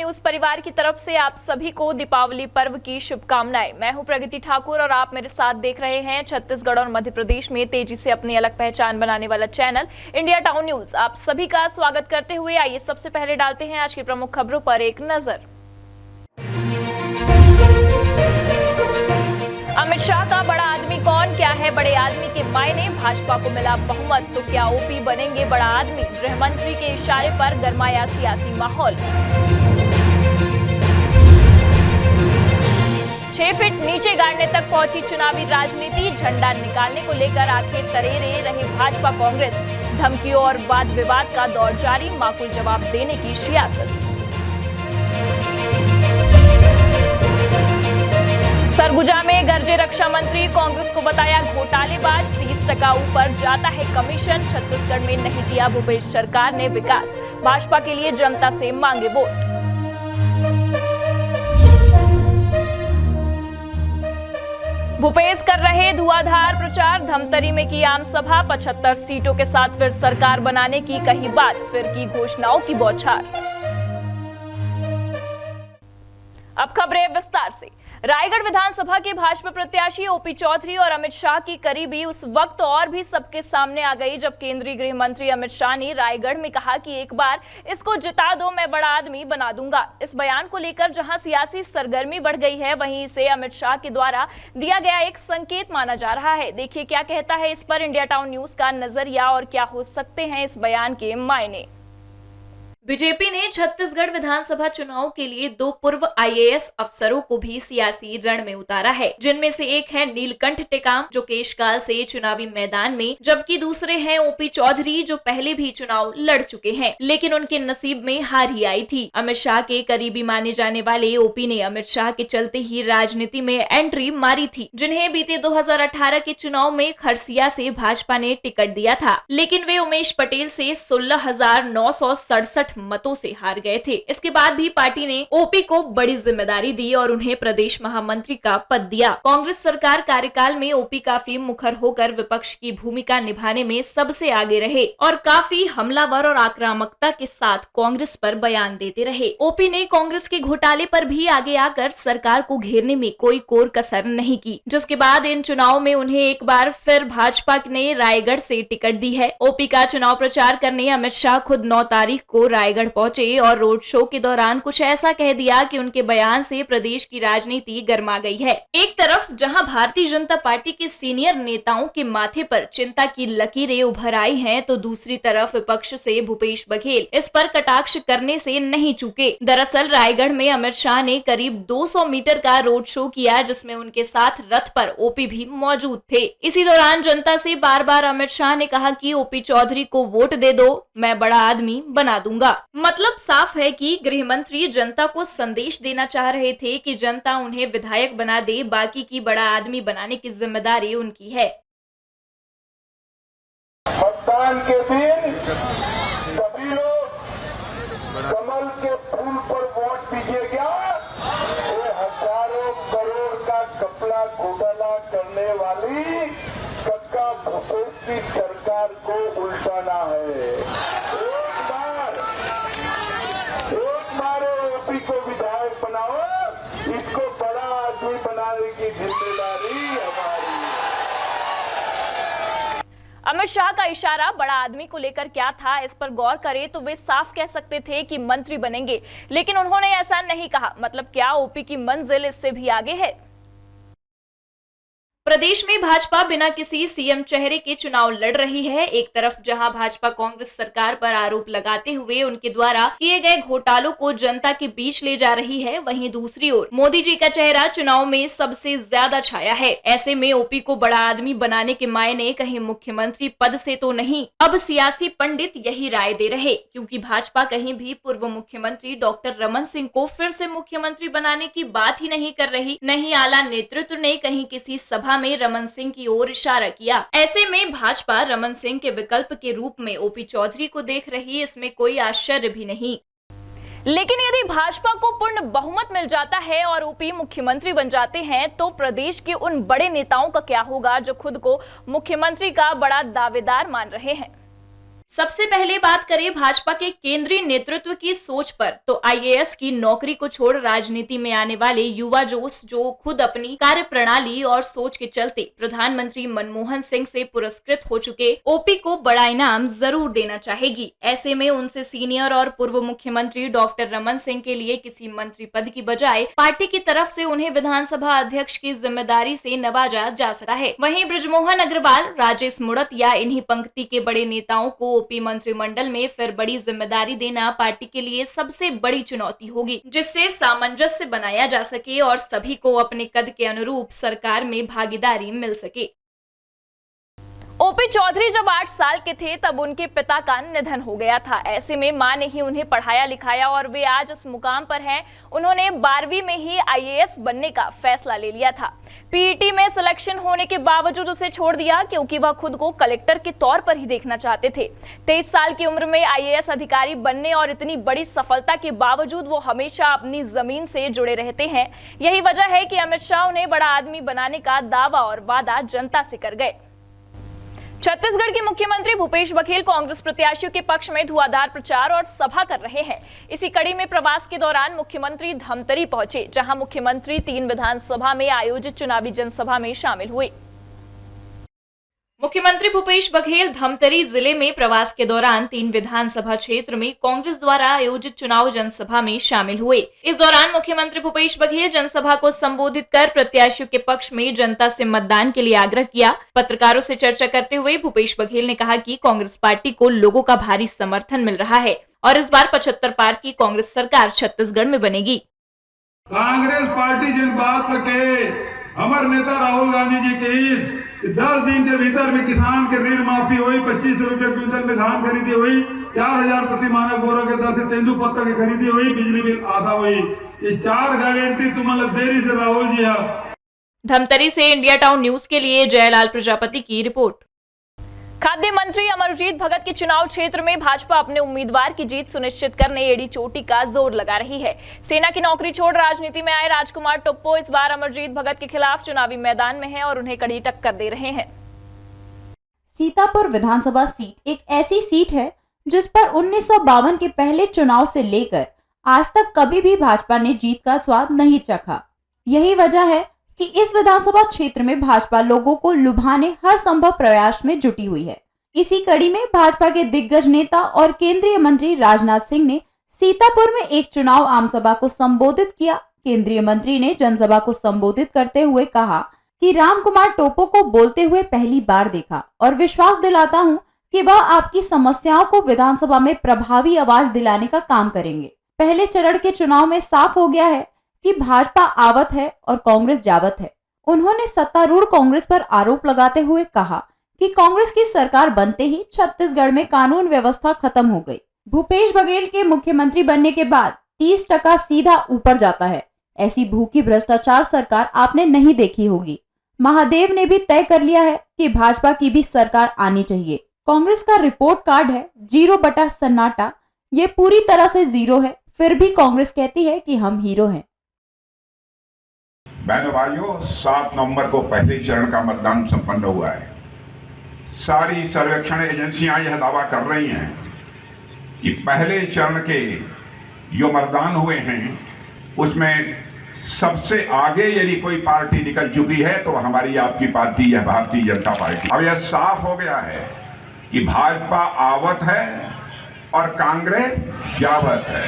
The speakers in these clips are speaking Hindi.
न्यूज परिवार की तरफ से आप सभी को दीपावली पर्व की शुभकामनाएं। मैं हूं प्रगति ठाकुर और आप मेरे साथ देख रहे हैं छत्तीसगढ़ और मध्य प्रदेश में तेजी से अपनी अलग पहचान बनाने वाला चैनल इंडिया टाउन न्यूज। आप सभी का स्वागत करते हुए आइए सबसे पहले डालते हैं आज की प्रमुख खबरों पर एक नजर। अमित शाह का बड़ा आदमी कौन, क्या है बड़े आदमी के मायने, भाजपा को मिला बहुमत तो क्या ओपी बनेंगे बड़ा आदमी, गृह मंत्री के इशारे पर गरमाया सियासी माहौल। 6 फीट नीचे गाड़ने तक पहुंची चुनावी राजनीति, झंडा निकालने को लेकर आखिर तरेरे रहे भाजपा कांग्रेस, धमकियों और वाद विवाद का दौर जारी, माकूल जवाब देने की सियासत। सरगुजा में गरजे रक्षा मंत्री, कांग्रेस को बताया घोटालेबाज, 30% ऊपर जाता है कमीशन, छत्तीसगढ़ में नहीं किया भूपेश सरकार ने विकास, भाजपा के लिए जनता से मांगे वोट। भूपेश कर रहे धुआंधार प्रचार, धमतरी में की आम सभा, 75 सीटों के साथ फिर सरकार बनाने की कही बात, फिर की घोषणाओं की बौछार। अब खबरें विस्तार से। रायगढ़ विधानसभा के भाजपा प्रत्याशी ओपी चौधरी और अमित शाह की करीबी उस वक्त और भी सबके सामने आ गई जब केंद्रीय गृह मंत्री अमित शाह ने रायगढ़ में कहा कि एक बार इसको जिता दो, मैं बड़ा आदमी बना दूंगा। इस बयान को लेकर जहां सियासी सरगर्मी बढ़ गई है, वहीं इसे अमित शाह के द्वारा दिया गया एक संकेत माना जा रहा है। देखिए क्या कहता है इस पर इंडिया टाउन न्यूज का नजरिया और क्या हो सकते हैं इस बयान के मायने। बीजेपी ने छत्तीसगढ़ विधानसभा चुनाव के लिए 2 पूर्व आईएएस अफसरों को भी सियासी रण में उतारा है, जिनमें से एक है नीलकंठ टेकाम जो केशकाल से चुनावी मैदान में, जबकि दूसरे हैं ओपी चौधरी जो पहले भी चुनाव लड़ चुके हैं, लेकिन उनके नसीब में हार ही आई थी। अमित शाह के करीबी माने जाने वाले ओपी ने अमित शाह के चलते ही राजनीति में एंट्री मारी थी, जिन्हें बीते 2018 के चुनाव में खरसिया से भाजपा ने टिकट दिया था, लेकिन वे उमेश पटेल से 16,967 मतों से हार गए थे। इसके बाद भी पार्टी ने ओपी को बड़ी जिम्मेदारी दी और उन्हें प्रदेश महामंत्री का पद दिया। कांग्रेस सरकार कार्यकाल में ओपी काफी मुखर होकर विपक्ष की भूमिका निभाने में सबसे आगे रहे और काफी हमलावर और आक्रामकता के साथ कांग्रेस पर बयान देते रहे। ओपी ने कांग्रेस के घोटाले पर भी आगे आकर सरकार को घेरने में कोई कोर कसर नहीं की, जिसके बाद इन चुनाव में उन्हें एक बार फिर भाजपा ने रायगढ़ से टिकट दी है। ओपी का चुनाव प्रचार करने अमित शाह खुद 9 तारीख को रायगढ़ पहुंचे और रोड शो के दौरान कुछ ऐसा कह दिया कि उनके बयान से प्रदेश की राजनीति गर्मा गई है। एक तरफ जहां भारतीय जनता पार्टी के सीनियर नेताओं के माथे पर चिंता की लकीरें उभर आई हैं, तो दूसरी तरफ विपक्ष से भूपेश बघेल इस पर कटाक्ष करने से नहीं चूके। दरअसल रायगढ़ में अमित शाह ने करीब 200 मीटर का रोड शो किया, जिसमें उनके साथ रथ पर ओपी भी मौजूद थे। इसी दौरान जनता से बार बार अमित शाह ने कहा कि ओपी चौधरी को वोट दे दो, मैं बड़ा आदमी बना दूंगा। मतलब साफ है कि गृह मंत्री जनता को संदेश देना चाह रहे थे कि जनता उन्हें विधायक बना दे, बाकी की बड़ा आदमी बनाने की जिम्मेदारी उनकी है। मतदान के दिन सभी लोग कमल के फूल पर वोट दीजिएगा। ये हजारों करोड़ का कपड़ा घोटाला करने वाली कक्का भूपेश की सरकार को उल्टाना है। एक बार ओपी को विधायक बनाओ, इसको बड़ा आदमी बनाने की जिम्मेदारी हमारी। अमित शाह का इशारा बड़ा आदमी को लेकर क्या था, इस पर गौर करें तो वे साफ कह सकते थे कि मंत्री बनेंगे, लेकिन उन्होंने ऐसा नहीं कहा। मतलब क्या ओपी की मंजिल इससे भी आगे है। प्रदेश में भाजपा बिना किसी सीएम चेहरे के चुनाव लड़ रही है। एक तरफ जहां भाजपा कांग्रेस सरकार पर आरोप लगाते हुए उनके द्वारा किए गए घोटालों को जनता के बीच ले जा रही है, वहीं दूसरी ओर मोदी जी का चेहरा चुनाव में सबसे ज्यादा छाया है। ऐसे में ओपी को बड़ा आदमी बनाने के मायने कहीं मुख्यमंत्री पद से तो नहीं, अब सियासी पंडित यही राय दे रहे, क्योंकि भाजपा कहीं भी पूर्व मुख्यमंत्री डॉक्टर रमन सिंह को फिर से मुख्यमंत्री बनाने की बात ही नहीं कर रही। नहीं आला नेतृत्व ने कहीं किसी सभा में रमन सिंह की ओर इशारा किया। ऐसे में भाजपा रमन सिंह के विकल्प के रूप में ओपी चौधरी को देख रही, इसमें कोई आश्चर्य भी नहीं। लेकिन यदि भाजपा को पूर्ण बहुमत मिल जाता है और ओपी मुख्यमंत्री बन जाते हैं, तो प्रदेश के उन बड़े नेताओं का क्या होगा जो खुद को मुख्यमंत्री का बड़ा दावेदार मान रहे हैं। सबसे पहले बात करें भाजपा के केंद्रीय नेतृत्व की सोच पर, तो आईएएस की नौकरी को छोड़ राजनीति में आने वाले युवा जोश जो खुद अपनी कार्य प्रणाली और सोच के चलते प्रधानमंत्री मनमोहन सिंह से पुरस्कृत हो चुके ओपी को बड़ा इनाम जरूर देना चाहेगी। ऐसे में उनसे सीनियर और पूर्व मुख्यमंत्री डॉक्टर रमन सिंह के लिए किसी मंत्री पद की बजाय पार्टी की तरफ से उन्हें विधानसभा अध्यक्ष की जिम्मेदारी से नवाजा जा सकता है। वहीं बृजमोहन अग्रवाल, राजेश मुड़त या इन्हीं पंक्ति के बड़े नेताओं को ओपी मंत्रिमंडल में फिर बड़ी जिम्मेदारी देना पार्टी के लिए सबसे बड़ी चुनौती होगी, जिससे सामंजस्य बनाया जा सके और सभी को अपने कद के अनुरूप सरकार में भागीदारी मिल सके। ओपी चौधरी जब 8 साल के थे तब उनके पिता का निधन हो गया था। ऐसे में मां ने ही उन्हें पढ़ाया लिखाया और वे आज इस मुकाम पर हैं। उन्होंने 12वीं में ही आईएएस बनने का फैसला ले लिया था। पीईटी में सिलेक्शन होने के बावजूद उसे छोड़ दिया क्योंकि वह खुद को कलेक्टर के तौर पर ही देखना चाहते थे। 23 साल की उम्र में आईएएस अधिकारी बनने और इतनी बड़ी सफलता के बावजूद वो हमेशा अपनी जमीन से जुड़े रहते हैं। यही वजह है कि अमित शाह उन्हें बड़ा आदमी बनाने का दावा और वादा जनता से कर गए। छत्तीसगढ़ के मुख्यमंत्री भूपेश बघेल कांग्रेस प्रत्याशियों के पक्ष में धुआंधार प्रचार और सभा कर रहे हैं। इसी कड़ी में प्रवास के दौरान मुख्यमंत्री धमतरी पहुंचे, जहां मुख्यमंत्री 3 विधानसभा में आयोजित चुनावी जनसभा में शामिल हुए। मुख्यमंत्री भूपेश बघेल धमतरी जिले में प्रवास के दौरान 3 विधानसभा क्षेत्र में कांग्रेस द्वारा आयोजित चुनाव जनसभा में शामिल हुए। इस दौरान मुख्यमंत्री भूपेश बघेल जनसभा को संबोधित कर प्रत्याशियों के पक्ष में जनता से मतदान के लिए आग्रह किया। पत्रकारों से चर्चा करते हुए भूपेश बघेल ने कहा कि कांग्रेस पार्टी को लोगों का भारी समर्थन मिल रहा है और इस बार 75 पार की कांग्रेस सरकार छत्तीसगढ़ में बनेगी। कांग्रेस पार्टी जिन बात पर कहे अमर नेता राहुल गांधी जी के 10 दिन के भीतर में किसान के ऋण माफी हुई, 25 रुपए क्विंटल में धान खरीदी हुई, 4000 प्रति मानक बोरा के दर से तेंदुपत्ता की खरीदी हुई, बिजली बिल आधा हुई। ये 4 गारंटी तुम्हारा देरी से राहुल जी है। धमतरी से इंडिया टाउन न्यूज के लिए जयलाल प्रजापति की रिपोर्ट। खाद्य मंत्री अमरजीत भगत के चुनाव क्षेत्र में भाजपा अपने उम्मीदवार की जीत सुनिश्चित करने एड़ी चोटी का जोर लगा रही है। सेना की नौकरी छोड़ राजनीति में आए राजकुमार टोप्पो इस बार अमरजीत भगत के खिलाफ चुनावी मैदान में हैं और उन्हें कड़ी टक्कर दे रहे हैं। सीतापुर विधानसभा सीट एक ऐसी सीट है जिस पर 1952 के पहले चुनाव से लेकर आज तक कभी भी भाजपा ने जीत का स्वाद नहीं चखा। यही वजह है कि इस विधानसभा क्षेत्र में भाजपा लोगों को लुभाने हर संभव प्रयास में जुटी हुई है। इसी कड़ी में भाजपा के दिग्गज नेता और केंद्रीय मंत्री राजनाथ सिंह ने सीतापुर में एक चुनाव आमसभा को संबोधित किया। केंद्रीय मंत्री ने जनसभा को संबोधित करते हुए कहा कि रामकुमार टोप्पो को बोलते हुए पहली बार देखा और विश्वास दिलाता हूं कि वह आपकी समस्याओं को विधानसभा में प्रभावी आवाज दिलाने का काम करेंगे। पहले चरण के चुनाव में साफ हो गया है कि भाजपा आवत है और कांग्रेस जावत है। उन्होंने सत्तारूढ़ कांग्रेस पर आरोप लगाते हुए कहा कि कांग्रेस की सरकार बनते ही छत्तीसगढ़ में कानून व्यवस्था खत्म हो गई। भूपेश बघेल के मुख्यमंत्री बनने के बाद 30% सीधा ऊपर जाता है। ऐसी भूखी भ्रष्टाचार सरकार आपने नहीं देखी होगी। महादेव ने भी तय कर लिया है कि भाजपा की भी सरकार आनी चाहिए। कांग्रेस का रिपोर्ट कार्ड है 0 सन्नाटा। ये पूरी तरह से 0 है, फिर भी कांग्रेस कहती है कि हम हीरो हैं। बहनों भाइयों, 7 नवंबर को पहले चरण का मतदान संपन्न हुआ है। सारी सर्वेक्षण एजेंसियां यह दावा कर रही हैं कि पहले चरण के जो मतदान हुए हैं उसमें सबसे आगे यदि कोई पार्टी निकल चुकी है तो हमारी आपकी पार्टी है भारतीय जनता पार्टी। अब यह साफ हो गया है कि भाजपा आवत है और कांग्रेस जावत है।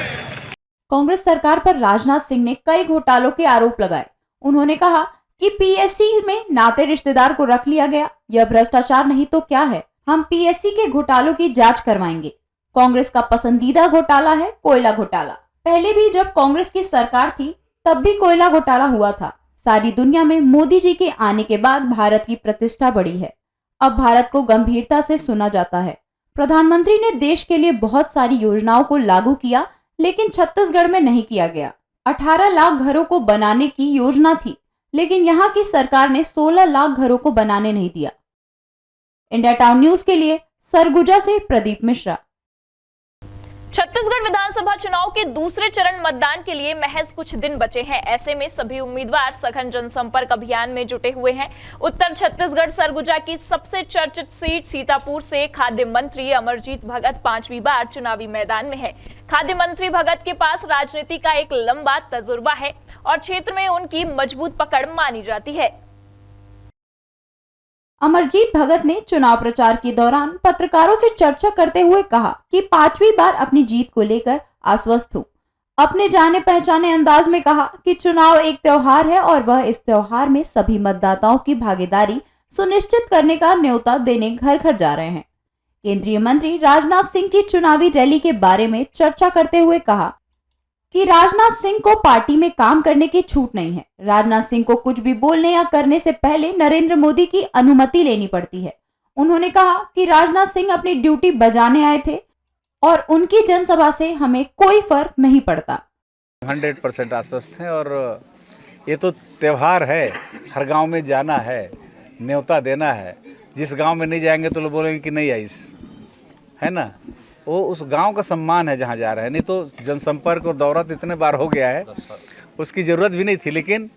कांग्रेस सरकार पर राजनाथ सिंह ने कई घोटालों के आरोप लगाए। उन्होंने कहा कि पीएससी में नाते रिश्तेदार को रख लिया गया। यह भ्रष्टाचार नहीं तो क्या है? हम पीएससी के घोटालों की जांच करवाएंगे। कांग्रेस का पसंदीदा घोटाला है कोयला घोटाला। पहले भी जब कांग्रेस की सरकार थी तब भी कोयला घोटाला हुआ था। सारी दुनिया में मोदी जी के आने के बाद भारत की प्रतिष्ठा बढ़ी है। अब भारत को गंभीरता से सुना जाता है। प्रधानमंत्री ने देश के लिए बहुत सारी योजनाओं को लागू किया, लेकिन छत्तीसगढ़ में नहीं किया गया। 18 लाख घरों को बनाने की योजना थी, लेकिन यहाँ की सरकार ने 16 लाख घरों को बनाने नहीं दिया। इंडिया टाउन न्यूज के लिए सरगुजा से प्रदीप मिश्रा। छत्तीसगढ़ विधानसभा चुनाव के दूसरे चरण मतदान के लिए महज कुछ दिन बचे हैं। ऐसे में सभी उम्मीदवार सघन जनसंपर्क अभियान में जुटे हुए हैं। उत्तर छत्तीसगढ़ सरगुजा की सबसे चर्चित सीट सीतापुर से खाद्य मंत्री अमरजीत भगत 5वीं बार चुनावी मैदान में है। खाद्य मंत्री भगत के पास राजनीति का एक लंबा तजुर्बा है और क्षेत्र में उनकी मजबूत पकड़ मानी जाती है। अमरजीत भगत ने चुनाव प्रचार के दौरान पत्रकारों से चर्चा करते हुए कहा कि 5वीं बार अपनी जीत को लेकर आश्वस्त हूं। अपने जाने पहचाने अंदाज में कहा कि चुनाव एक त्योहार है और वह इस त्योहार में सभी मतदाताओं की भागीदारी सुनिश्चित करने का न्योता देने घर घर जा रहे हैं। केंद्रीय मंत्री राजनाथ सिंह की चुनावी रैली के बारे में चर्चा करते हुए कहा कि राजनाथ सिंह को पार्टी में काम करने की छूट नहीं है। राजनाथ सिंह को कुछ भी बोलने या करने से पहले नरेंद्र मोदी की अनुमति लेनी पड़ती है। उन्होंने कहा कि राजनाथ सिंह अपनी ड्यूटी बजाने आए थे और उनकी जनसभा से हमें कोई फर्क नहीं पड़ता। 100% आश्वस्त हैं और ये तो त्योहार है, हर गांव में जाना है, न्योता देना है। जिस गांव में नहीं जाएंगे तो लोग बोलेंगे कि नहीं आई, है ना। वो उस गांव का सम्मान है जहां जा रहे हैं। नहीं तो जनसंपर्क और दौरा तो इतने बार हो गया है, उसकी ज़रूरत भी नहीं थी। लेकिन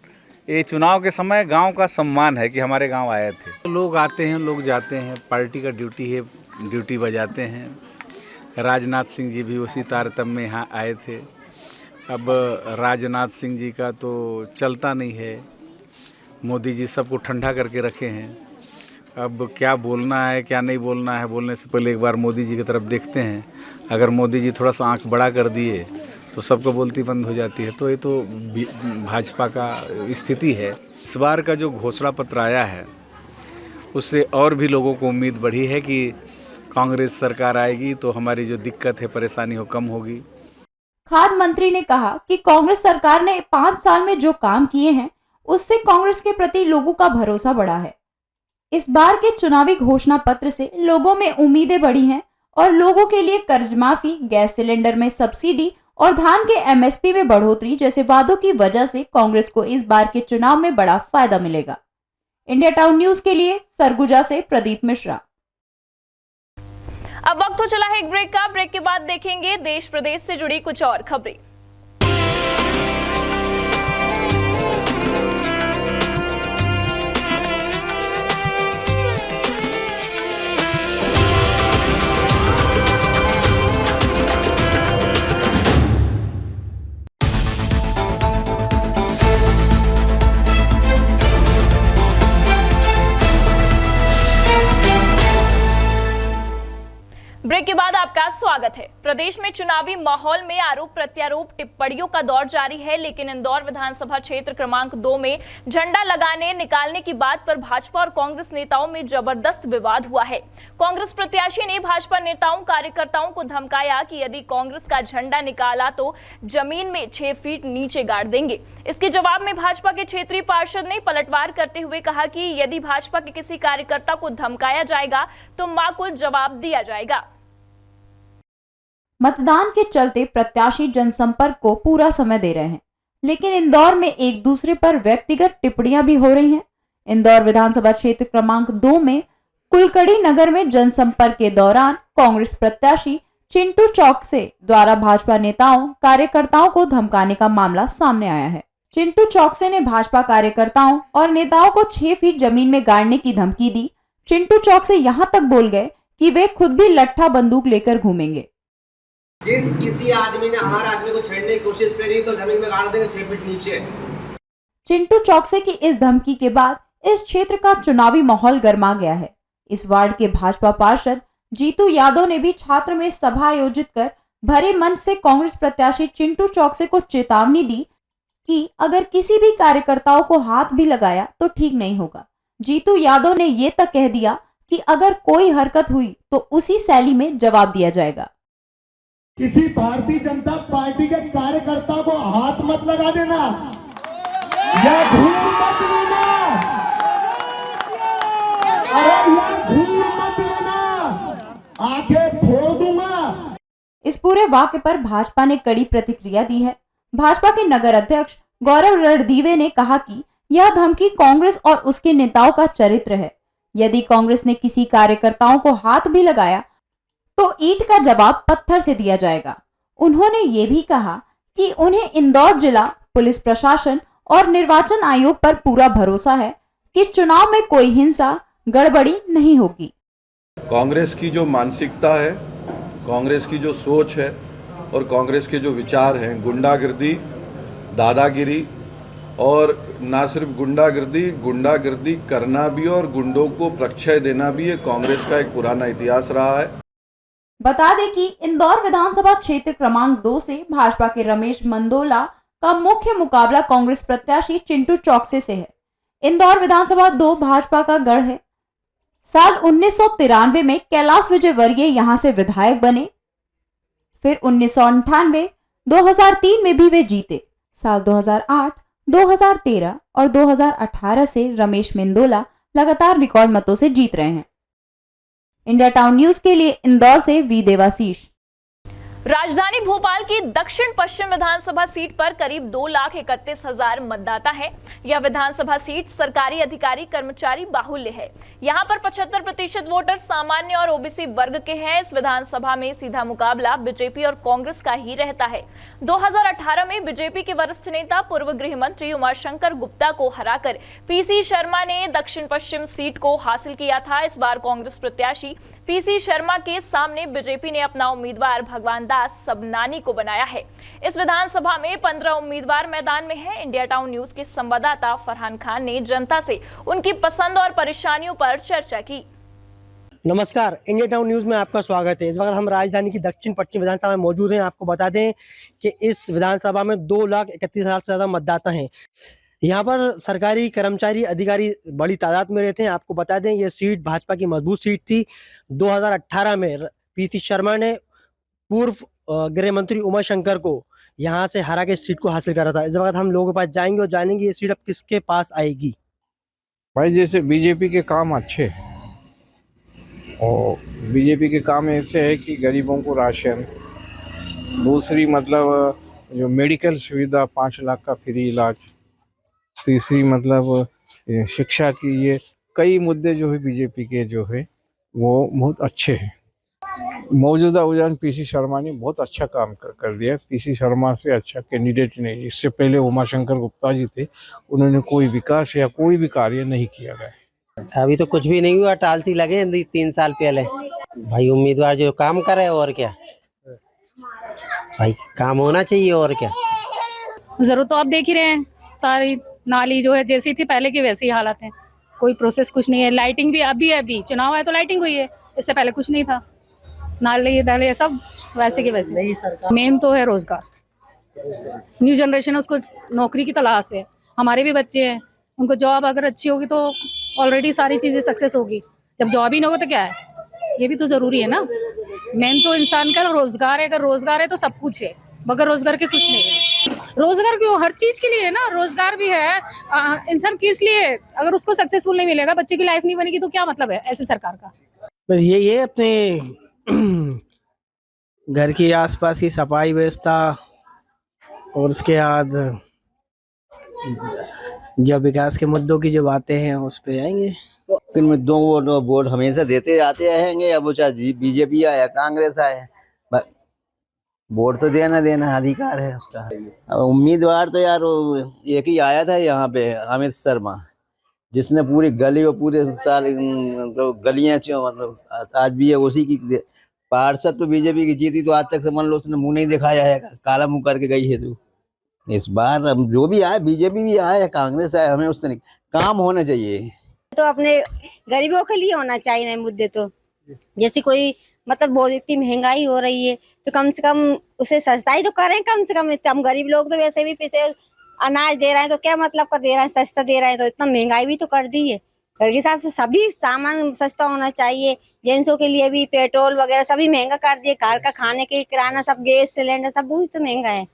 ये चुनाव के समय गांव का सम्मान है कि हमारे गांव आए थे। लोग आते हैं, लोग जाते हैं, पार्टी का ड्यूटी है, ड्यूटी बजाते हैं। राजनाथ सिंह जी भी उसी तारतम्य में यहाँ आए थे। अब राजनाथ सिंह जी का तो चलता नहीं है, मोदी जी सबको ठंडा करके रखे हैं। अब क्या बोलना है क्या नहीं बोलना है, बोलने से पहले एक बार मोदी जी की तरफ देखते हैं। अगर मोदी जी थोड़ा सा आंख बड़ा कर दिए तो सबको बोलती बंद हो जाती है। तो ये तो भाजपा का स्थिति है। इस बार का जो घोषणा पत्र आया है उससे और भी लोगों को उम्मीद बढ़ी है कि कांग्रेस सरकार आएगी तो हमारी जो दिक्कत है, परेशानी हो कम होगी। खाद्य मंत्री ने कहा कि कांग्रेस सरकार ने 5 साल में जो काम किए हैं उससे कांग्रेस के प्रति लोगों का भरोसा बढ़ा है। इस बार के चुनावी घोषणा पत्र से लोगों में उम्मीदें बढ़ी हैं और लोगों के लिए कर्ज माफी, गैस सिलेंडर में सब्सिडी और धान के एमएसपी में बढ़ोतरी जैसे वादों की वजह से कांग्रेस को इस बार के चुनाव में बड़ा फायदा मिलेगा। इंडिया टाउन न्यूज के लिए सरगुजा से प्रदीप मिश्रा। अब वक्त हो चला है एक ब्रेक का। ब्रेक के बाद देखेंगे देश प्रदेश से जुड़ी कुछ और खबरें। ब्रेक के बाद आपका स्वागत है। प्रदेश में चुनावी माहौल में आरोप प्रत्यारोप टिप्पणियों का दौर जारी है, लेकिन इंदौर विधानसभा क्षेत्र क्रमांक 2 में झंडा लगाने निकालने की बात पर भाजपा और कांग्रेस नेताओं में जबरदस्त विवाद हुआ है। कांग्रेस प्रत्याशी ने भाजपा नेताओं कार्यकर्ताओं को धमकाया कि यदि कांग्रेस का झंडा निकाला तो जमीन में 6 फीट नीचे गाड़ देंगे। इसके जवाब में भाजपा के क्षेत्रीय पार्षद ने पलटवार करते हुए कहा कि यदि भाजपा के किसी कार्यकर्ता को धमकाया जाएगा तो माकूल जवाब दिया जाएगा। मतदान के चलते प्रत्याशी जनसंपर्क को पूरा समय दे रहे हैं, लेकिन इंदौर में एक दूसरे पर व्यक्तिगत टिप्पणियां भी हो रही हैं। इंदौर विधानसभा क्षेत्र क्रमांक 2 में कुलकड़ी नगर में जनसंपर्क के दौरान कांग्रेस प्रत्याशी चिंटू चौकसे द्वारा भाजपा नेताओं कार्यकर्ताओं को धमकाने का मामला सामने आया है। चिंटू चौकसे ने भाजपा कार्यकर्ताओं और नेताओं को 6 फीट जमीन में गाड़ने की धमकी दी। चिंटू चौकसे यहां तक बोल गए कि वे खुद भी लट्ठा बंदूक लेकर घूमेंगे। जिस किसी आदमी ने हमारे आदमी को छेड़ने की कोशिश करी तो जमीन में गाड़ देंगे 6 फीट नीचे। चिंटू चौकसे की इस धमकी के बाद इस क्षेत्र का चुनावी माहौल गर्मा गया है। इस वार्ड के भाजपा पार्षद जीतू यादव ने भी छात्र में सभा आयोजित कर भरे मंच से कांग्रेस प्रत्याशी चिंटू चौकसे को चेतावनी दी कि अगर किसी भी कार्यकर्ताओं को हाथ भी लगाया तो ठीक नहीं होगा। जीतू यादव ने ये तक कह दिया कि अगर कोई हरकत हुई तो उसी शैली में जवाब दिया जाएगा। किसी भारतीय जनता पार्टी के कार्यकर्ता को हाथ मत लगा देना या धूल मत लेना, अरे या धूल मत लेना, आंखें फोड़ दूंगा। इस पूरे वाक्य पर भाजपा ने कड़ी प्रतिक्रिया दी है। भाजपा के नगर अध्यक्ष गौरव रणदीवे ने कहा कि यह धमकी कांग्रेस और उसके नेताओं का चरित्र है। यदि कांग्रेस ने किसी कार्यकर्ताओं को हाथ भी लगाया तो ईंट का जवाब पत्थर से दिया जाएगा। उन्होंने ये भी कहा कि उन्हें इंदौर जिला पुलिस प्रशासन और निर्वाचन आयोग पर पूरा भरोसा है कि चुनाव में कोई हिंसा गड़बड़ी नहीं होगी। कांग्रेस की जो मानसिकता है, कांग्रेस की जो सोच है और कांग्रेस के जो विचार हैं, गुंडागिर्दी, दादागिरी और ना सिर्फ गुंडागिर्दी करना भी और गुंडों को प्रश्रय देना भी ये कांग्रेस का एक पुराना इतिहास रहा है। बता दें कि इंदौर विधानसभा क्षेत्र क्रमांक 2 से भाजपा के रमेश मंदोला का मुख्य मुकाबला कांग्रेस प्रत्याशी चिंटू चौकसे से है। इंदौर विधानसभा 2 भाजपा का गढ़ है। साल 1993 में कैलाश विजयवर्गीय यहां से विधायक बने। फिर 1998, 2003 में भी वे जीते। साल 2008, 2013 और 2018 से रमेश मंदोला लगातार रिकॉर्ड मतों से जीत रहे हैं। इंडिया टाउन न्यूज के लिए इंदौर से वी देवाशीष। राजधानी भोपाल की दक्षिण पश्चिम विधानसभा सीट पर करीब 2,31,000 मतदाता हैं। यह विधानसभा सीट सरकारी अधिकारी कर्मचारी बाहुल्य है। यहां पर 75% वोटर सामान्य और ओबीसी वर्ग के हैं। इस विधानसभा में सीधा मुकाबला बीजेपी और कांग्रेस का ही रहता है। 2018 में बीजेपी के वरिष्ठ नेता पूर्व गृह मंत्री उमाशंकर गुप्ता को हराकर पीसी शर्मा ने दक्षिण पश्चिम सीट को हासिल किया था। इस बार कांग्रेस प्रत्याशी पीसी शर्मा के सामने बीजेपी ने अपना उम्मीदवार भगवान दास सबनानी को बनाया है। इस विधानसभा में 15 उम्मीदवार मैदान में हैं। इंडिया टाउन न्यूज के संवाददाता फरहान खान ने जनता से उनकी पसंद और परेशानियों पर चर्चा की। नमस्कार, इंडिया टाउन न्यूज में आपका स्वागत है। इस वक्त हम राजधानी की दक्षिण पश्चिम विधानसभा में मौजूद हैं। आपको बता दें कि इस विधानसभा में 2,31,000 से ज्यादा मतदाता हैं। यहाँ पर सरकारी कर्मचारी अधिकारी बड़ी तादाद में रहते हैं। आपको बता दें ये सीट भाजपा की मजबूत सीट थी। 2018 में पीसी शर्मा ने पूर्व गृह मंत्री उमाशंकर को यहाँ से हरा के सीट को हासिल करा था। इस वक्त हम लोगों के पास जाएंगे और जानेंगे ये सीट अब किसके पास आएगी। भाई जैसे बीजेपी के काम अच्छे हैं और बीजेपी के काम ऐसे है कि गरीबों को राशन, दूसरी मतलब जो मेडिकल सुविधा 5 लाख का फ्री इलाज, तीसरी मतलब शिक्षा की, ये कई मुद्दे जो है बीजेपी के जो है वो बहुत अच्छे हैं। मौजूदा उजान पीसी शर्मा ने बहुत अच्छा काम कर दिया। पीसी शर्मा से अच्छा कैंडिडेट नहीं। इससे पहले उमाशंकर गुप्ता जी थे, उन्होंने कोई विकास या कोई भी कार्य नहीं किया गया। अभी तो कुछ भी नहीं हुआ, टालती लगे 3 साल पहले। भाई उम्मीदवार जो काम करे और क्या, भाई काम होना चाहिए और क्या। जरूरत तो आप देख ही रहे हैं, सारी नाली जो है जैसी थी पहले की वैसी हालत है। कोई प्रोसेस कुछ नहीं है। लाइटिंग भी अभी चुनाव है तो लाइटिंग हुई है, इससे पहले कुछ नहीं था। नाले दाले सब वैसे के वैसे। मेन तो है रोजगार। न्यू जनरेशन है, उसको नौकरी की तलाश है। हमारे भी बच्चे हैं, उनको जॉब अगर अच्छी होगी तो ऑलरेडी सारी चीजें सक्सेस होगी। जब जॉब ही ना हो तो क्या है, ये भी तो जरूरी है ना। मेन तो इंसान का रोजगार है। अगर रोजगार है तो सब कुछ है, बगैर रोजगार के कुछ नहीं है। रोजगार क्यों, हर चीज के लिए है ना। रोजगार भी है इंसान किस लिए, अगर उसको सक्सेसफुल नहीं मिलेगा, बच्चे की लाइफ नहीं बनेगी तो क्या मतलब है ऐसे सरकार का। बस ये अपने घर की आसपास की सफाई व्यवस्था और उसके बाद जो विकास के मुद्दों की जो बातें हैं उस पे आएंगे। इनमें 2 वोट हमेशा देते आते रहेंगे, अब वो चाहे बीजेपी आए या कांग्रेस आए, वोट तो देना अधिकार है उसका। अब उम्मीदवार तो यार एक ही आया था यहाँ पे, अमित शर्मा, जिसने पूरी गली और पूरे साल तो गलियां मतलब आज भी है उसी की। पार्षद तो बीजेपी की जीती तो आज तक समझ लो उसने मुंह नहीं दिखाया है, काला मुंह करके गई है। तो इस बार जो भी आए, बीजेपी भी आए या कांग्रेस आए, हमें उससे नहीं, काम होना चाहिए। तो अपने गरीबों के लिए होना चाहिए मुद्दे। तो जैसे कोई मतलब बहुत इतनी महंगाई हो रही है तो कम से कम उसे सस्ताई तो करें। कम से कम हम गरीब लोग तो वैसे भी पैसे अनाज दे रहे हैं तो क्या मतलब का दे रहे हैं, सस्ता दे रहे हैं तो इतना महंगाई भी तो कर दी है। घर के हिसाब से सभी सामान सस्ता होना चाहिए। जेंट्सों के लिए भी पेट्रोल वगैरह सभी महंगा कर दिए। घर का खाने के किराना सब, गैस सिलेंडर सब कुछ तो महंगा है।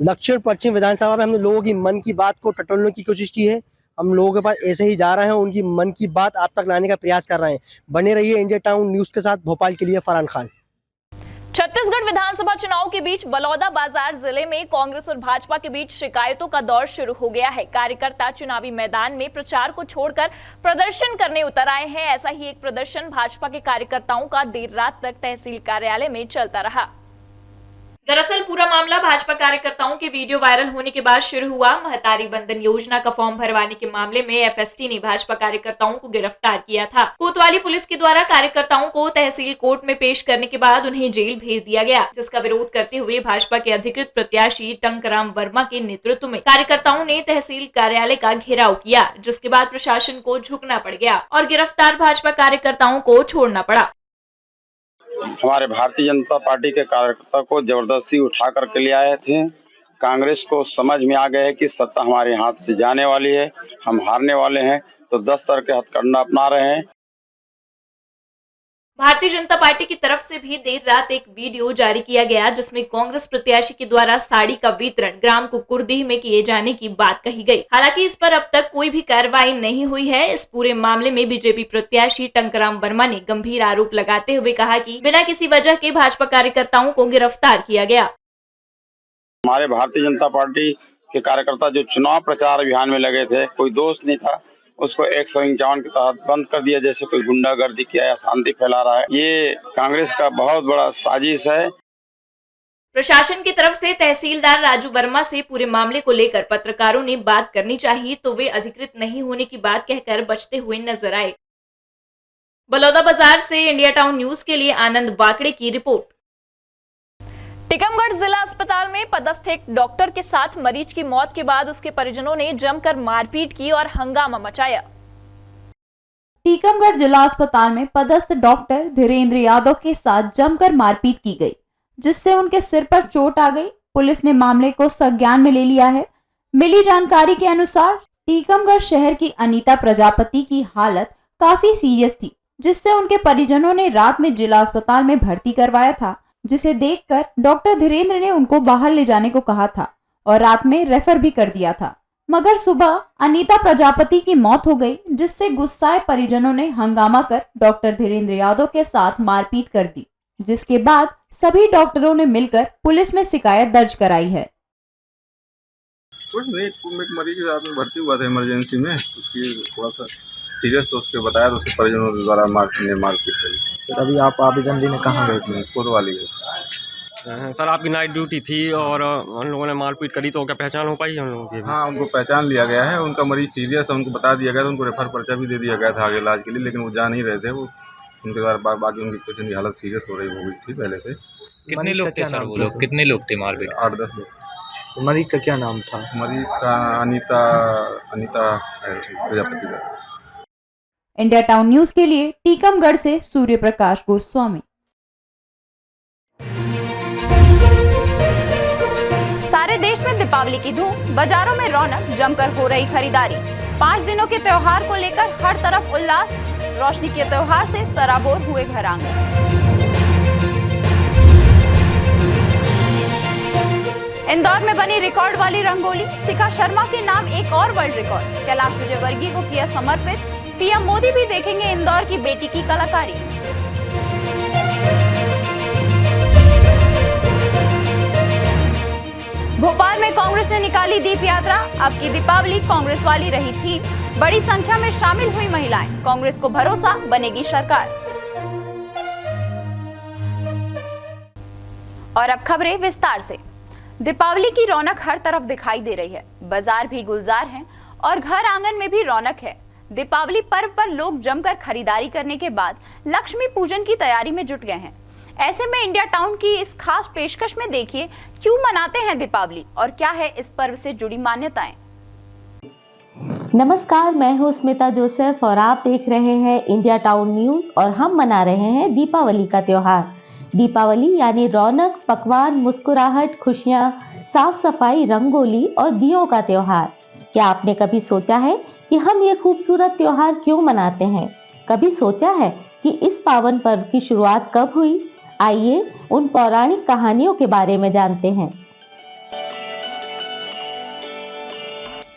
दक्षिण पश्चिम विधानसभा में हमने लोगों की मन की बात को टटोलने की कोशिश की है। हम लोगों के पास ऐसे ही जा रहे हैं, उनकी मन की बात आप तक लाने का प्रयास कर रहे हैं। बने रहिए इंडिया टाउन न्यूज के साथ। भोपाल के लिए फरहान खान। छत्तीसगढ़ विधानसभा चुनाव के बीच बलौदाबाजार जिले में कांग्रेस और भाजपा के बीच शिकायतों का दौर शुरू हो गया है। कार्यकर्ता चुनावी मैदान में प्रचार को छोड़कर प्रदर्शन करने उतर आए हैं। ऐसा ही एक प्रदर्शन भाजपा के कार्यकर्ताओं का देर रात तक तहसील कार्यालय में चलता रहा। दरअसल पूरा मामला भाजपा कार्यकर्ताओं के वीडियो वायरल होने के बाद शुरू हुआ। महतारी बंधन योजना का फॉर्म भरवाने के मामले में एफएसटी ने भाजपा कार्यकर्ताओं को गिरफ्तार किया था। कोतवाली पुलिस के द्वारा कार्यकर्ताओं को तहसील कोर्ट में पेश करने के बाद उन्हें जेल भेज दिया गया, जिसका विरोध करते हुए भाजपा के अधिकृत प्रत्याशी टंकराम वर्मा के नेतृत्व में कार्यकर्ताओं ने तहसील कार्यालय का घेराव किया, जिसके बाद प्रशासन को झुकना पड़ गया और गिरफ्तार भाजपा कार्यकर्ताओं को छोड़ना पड़ा। हमारे भारतीय जनता पार्टी के कार्यकर्ता को जबरदस्ती उठा करके ले आए थे। कांग्रेस को समझ में आ गया है कि सत्ता हमारे हाथ से जाने वाली है, हम हारने वाले हैं, तो 10 तरह के हथकंडा अपना रहे हैं। भारतीय जनता पार्टी की तरफ से भी देर रात एक वीडियो जारी किया गया, जिसमें कांग्रेस प्रत्याशी के द्वारा साड़ी का वितरण ग्राम कुकुरदीह में किए जाने की बात कही गई। हालांकि इस पर अब तक कोई भी कार्रवाई नहीं हुई है। इस पूरे मामले में बीजेपी प्रत्याशी टंकराम वर्मा ने गंभीर आरोप लगाते हुए कहा कि बिना किसी वजह के भाजपा कार्यकर्ताओं को गिरफ्तार किया गया। हमारे भारतीय जनता पार्टी के कार्यकर्ता जो चुनाव प्रचार अभियान में लगे थे, कोई दोष नहीं था, उसको 151 के तहत बंद कर दिया, जैसे कोई गुंडागर्दी किया या शांति फैला रहा है। ये कांग्रेस का बहुत बड़ा साजिश है। प्रशासन की तरफ से तहसीलदार राजू वर्मा से पूरे मामले को लेकर पत्रकारों ने बात करनी चाहिए तो वे अधिकृत नहीं होने की बात कहकर बचते हुए नजर आए। बलौदा बाजार से इंडिया टाउन न्यूज के लिए आनंद वाकड़े की रिपोर्ट। टीकमगढ़ जिला अस्पताल में पदस्थ एक डॉक्टर के साथ मरीज की मौत के बाद उसके परिजनों ने जमकर मारपीट की और हंगामा मचाया। टीकमगढ़ जिला अस्पताल में पदस्थ डॉक्टर धीरेन्द्र यादव के साथ जमकर मारपीट की गई, जिससे उनके सिर पर चोट आ गई। पुलिस ने मामले को संज्ञान में ले लिया है। मिली जानकारी के अनुसार टीकमगढ़ शहर की अनीता प्रजापति की हालत काफी सीरियस थी, जिससे उनके परिजनों ने रात में जिला अस्पताल में भर्ती करवाया था, जिसे देखकर डॉक्टर धीरेन्द्र ने उनको बाहर ले जाने को कहा था और रात में रेफर भी कर दिया था। मगर सुबह अनीता प्रजापति की मौत हो गई, जिससे गुस्साए परिजनों ने हंगामा कर डॉक्टर धीरेन्द्र यादव के साथ मारपीट कर दी, जिसके बाद सभी डॉक्टरों ने मिलकर पुलिस में शिकायत दर्ज कराई है। कुछ नहीं, एक मरीज रात में भर्ती हुआ था इमरजेंसी में, उसकी थोड़ा सा सीरियस तो उसके बताया, तो उसके परिजनों द्वारा मारपीट करी। तो अभी आप आवेदन देने कहाँ गए थे? कोतवाली। सर आपकी नाइट ड्यूटी थी और उन लोगों ने मारपीट करी, तो क्या पहचान हो पाई हम लोगों की? हाँ, उनको पहचान लिया गया है। उनका मरीज सीरियस है, उनको बता दिया गया था, उनको रेफर पर्चा भी दे दिया गया था आगे इलाज के लिए, लेकिन वो जा नहीं रहे थे। वो उनके द्वारा बाकी उनकी पेशेंट की हालत सीरियस हो गई थी पहले से। कितने लोग थे सर वो लोग? कितने लोग थे मारपीट? 8-10 लोग। मरीज का क्या नाम था? मरीज का अनीता प्रजापति का। इंडिया टाउन न्यूज के लिए टीकमगढ़ से सूर्य प्रकाश गोस्वामी। सारे देश में दीपावली की धूम, बाजारों में रौनक, जमकर हो रही खरीदारी। 5 दिनों के त्योहार को लेकर हर तरफ उल्लास, रोशनी के त्योहार से सराबोर हुए घर आंगन। इंदौर में बनी रिकॉर्ड वाली रंगोली, शिखा शर्मा के नाम एक और वर्ल्ड रिकॉर्ड। कैलाश विजयवर्गीय को किया समर्पित। पीएम मोदी भी देखेंगे इंदौर की बेटी की कलाकारी। भोपाल में कांग्रेस ने निकाली दीप यात्रा। अब की दीपावली कांग्रेस वाली रही थी। बड़ी संख्या में शामिल हुई महिलाएं। कांग्रेस को भरोसा, बनेगी सरकार। और अब खबरें विस्तार से। दीपावली की रौनक हर तरफ दिखाई दे रही है। बाजार भी गुलजार हैं और घर आंगन में भी रौनक है। दीपावली पर्व पर लोग जमकर खरीदारी करने के बाद लक्ष्मी पूजन की तैयारी में जुट गए हैं। ऐसे में इंडिया टाउन की इस खास पेशकश में देखिए क्यों मनाते हैं दीपावली और क्या है इस पर्व से जुड़ी मान्यताएं। नमस्कार, मैं हूँ स्मिता जोसेफ और आप देख रहे हैं इंडिया टाउन न्यूज और हम मना रहे हैं दीपावली का त्योहार। दीपावली यानी रौनक, पकवान, मुस्कुराहट, खुशियाँ, साफ सफाई, रंगोली और दियों का त्योहार। क्या आपने कभी सोचा है कि हम ये खूबसूरत त्योहार क्यों मनाते हैं? कभी सोचा है कि इस पावन पर्व की शुरुआत कब हुई? आइए उन पौराणिक कहानियों के बारे में जानते हैं।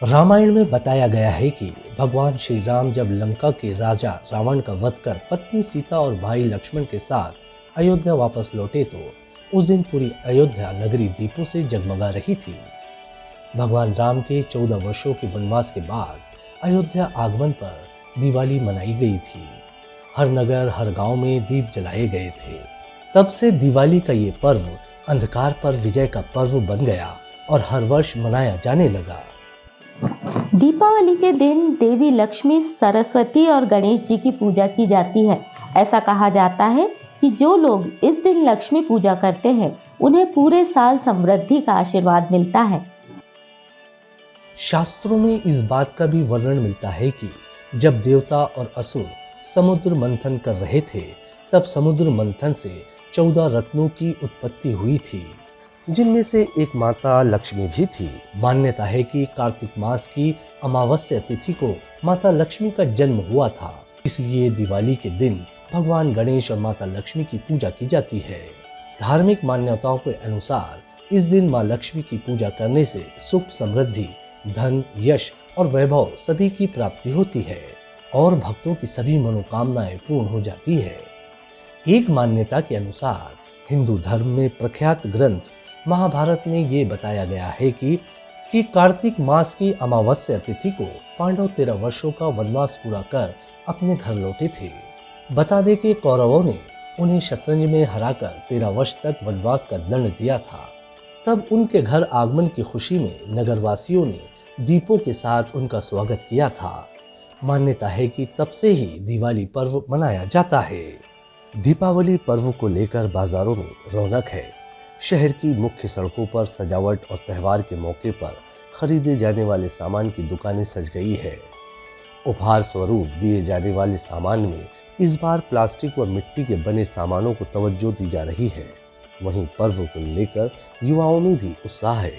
रामायण में बताया गया है कि भगवान श्री राम जब लंका के राजा रावण का वध कर पत्नी सीता और भाई लक्ष्मण के साथ अयोध्या वापस लौटे तो उस दिन पूरी अयोध्या नगरी दीपों से जगमगा रही थी। भगवान राम के 14 वर्षों के वनवास के बाद अयोध्या आगमन पर दिवाली मनाई गई थी। हर नगर, हर गांव में दीप जलाए गए थे। तब से दिवाली का ये पर्व अंधकार पर विजय का पर्व बन गया और हर वर्ष मनाया जाने लगा। दीपावली के दिन देवी लक्ष्मी, सरस्वती और गणेश जी की पूजा की जाती है। ऐसा कहा जाता है कि जो लोग इस दिन लक्ष्मी पूजा करते हैं उन्हें पूरे साल समृद्धि का आशीर्वाद मिलता है। शास्त्रों में इस बात का भी वर्णन मिलता है कि जब देवता और असुर समुद्र मंथन कर रहे थे तब समुद्र मंथन से 14 रत्नों की उत्पत्ति हुई थी, जिनमें से एक माता लक्ष्मी भी थी। मान्यता है कि कार्तिक मास की अमावस्या तिथि को माता लक्ष्मी का जन्म हुआ था, इसलिए दिवाली के दिन भगवान गणेश और माता लक्ष्मी की पूजा की जाती है। धार्मिक मान्यताओं के अनुसार इस दिन मां लक्ष्मी की पूजा करने से सुख, समृद्धि, धन, यश और वैभव सभी की प्राप्ति होती है और भक्तों की सभी मनोकामनाएं पूर्ण हो जाती है। एक मान्यता के अनुसार हिंदू धर्म में प्रख्यात ग्रंथ महाभारत में ये बताया गया है कि कार्तिक मास की अमावस्या तिथि को पांडव 13 वर्षों का वनवास पूरा कर अपने घर लौटे थे। बता दें कि कौरवों ने उन्हें शतरंज में हराकर 13 वर्ष तक वनवास का दंड दिया था। तब उनके घर आगमन की खुशी में नगरवासियों ने दीपों के साथ उनका स्वागत किया था। मान्यता है कि तब से ही दिवाली पर्व मनाया जाता है। दीपावली पर्व को लेकर बाजारों में रौनक है। शहर की मुख्य सड़कों पर सजावट और त्योहार के मौके पर खरीदे जाने वाले सामान की दुकानें सज गई है। उपहार स्वरूप दिए जाने वाले सामान में इस बार प्लास्टिक व मिट्टी के बने सामानों को तवज्जो दी जा रही है। वहीं पर्व को लेकर युवाओं में भी उत्साह है।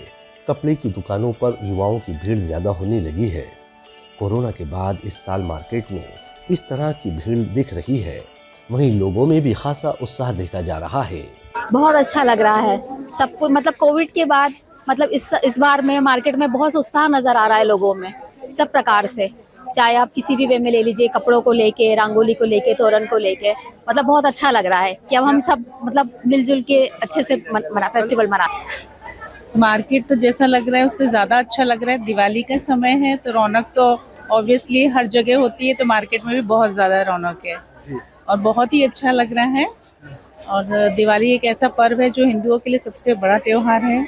कपड़े की दुकानों पर युवाओं की भीड़ ज्यादा होने लगी है। कोरोना के बाद इस साल मार्केट में इस तरह की भीड़ दिख रही है। वहीं लोगों में भी खासा उत्साह देखा जा रहा है। बहुत अच्छा लग रहा है सबको, मतलब कोविड के बाद मतलब इस बार में मार्केट में बहुत उत्साह नजर आ रहा है लोगों में, सब प्रकार से, चाहे आप किसी भी वे में ले लीजिए, कपड़ों को लेके, रंगोली को लेके, तोरण को लेके, मतलब बहुत अच्छा लग रहा है कि अब हम सब मतलब मिलजुल के अच्छे से फेस्टिवल मना। मार्केट तो जैसा लग रहा है उससे ज़्यादा अच्छा लग रहा है। दिवाली का समय है तो रौनक तो ऑब्वियसली हर जगह होती है, तो मार्केट में भी बहुत ज़्यादा रौनक है और बहुत ही अच्छा लग रहा है। और दिवाली एक ऐसा पर्व है जो हिंदुओं के लिए सबसे बड़ा त्यौहार है।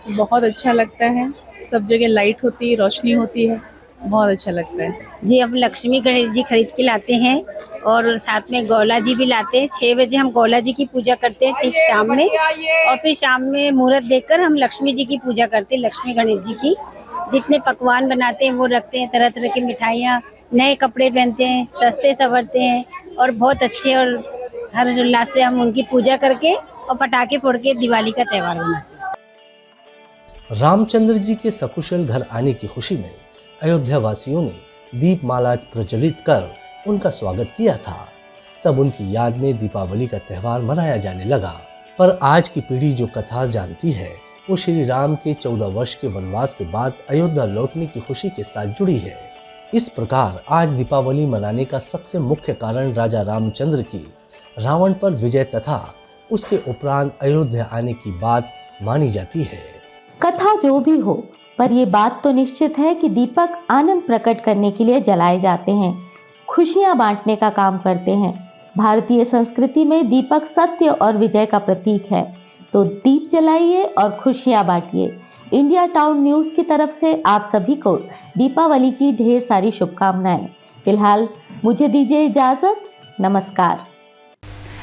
बहुत अच्छा लगता है, सब जगह लाइट होती है, रोशनी होती है, बहुत अच्छा लगता है। जी, हम लक्ष्मी गणेश जी खरीद के लाते हैं और साथ में गौला जी भी लाते हैं। 6 बजे हम गौला जी की पूजा करते हैं ठीक शाम में, और फिर शाम में मुहूर्त देखकर हम लक्ष्मी जी की पूजा करते हैं। लक्ष्मी गणेश जी की जितने पकवान बनाते हैं वो रखते हैं, तरह तरह की मिठाइयाँ, नए कपड़े पहनते हैं, सस्ते संवरते हैं और बहुत अच्छे और हर्षोल्लास से हम उनकी पूजा करके और पटाखे फोड़ के दिवाली का त्यौहार मनाते हैं। रामचंद्र जी के सकुशल घर आने की खुशी में अयोध्या वासियों ने दीपमाला प्रज्वलित कर उनका स्वागत किया था। तब उनकी याद में दीपावली का त्यौहार मनाया जाने लगा। पर आज की पीढ़ी जो कथा जानती है वो श्री राम के 14 वर्ष के वनवास के बाद अयोध्या लौटने की खुशी के साथ जुड़ी है। इस प्रकार आज दीपावली मनाने का सबसे मुख्य कारण राजा रामचंद्र की रावण पर विजय तथा उसके उपरांत अयोध्या आने की बात मानी जाती है। कथा जो भी हो, पर ये बात तो निश्चित है कि दीपक आनंद प्रकट करने के लिए जलाए जाते हैं, खुशियां बांटने का काम करते हैं। भारतीय संस्कृति में दीपक सत्य और विजय का प्रतीक है, तो दीप जलाइए और खुशियां बांटिए। इंडिया टाउन न्यूज़ की तरफ से आप सभी को दीपावली की ढेर सारी शुभकामनाएं। फिलहाल मुझे दीजिए इजाजत, नमस्कार।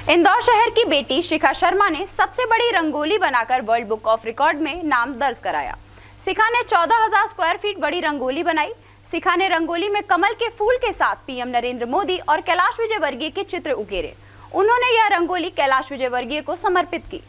इंदौर शहर की बेटी शिखा शर्मा ने सबसे बड़ी रंगोली बनाकर वर्ल्ड बुक ऑफ रिकॉर्ड में नाम दर्ज कराया। शिखा ने 14,000 स्क्वायर फीट बड़ी रंगोली बनाई। शिखा ने रंगोली में कमल के फूल के साथ पीएम नरेंद्र मोदी और कैलाश विजयवर्गीय के चित्र उकेरे। उन्होंने यह रंगोली कैलाश विजयवर्गीय को समर्पित की।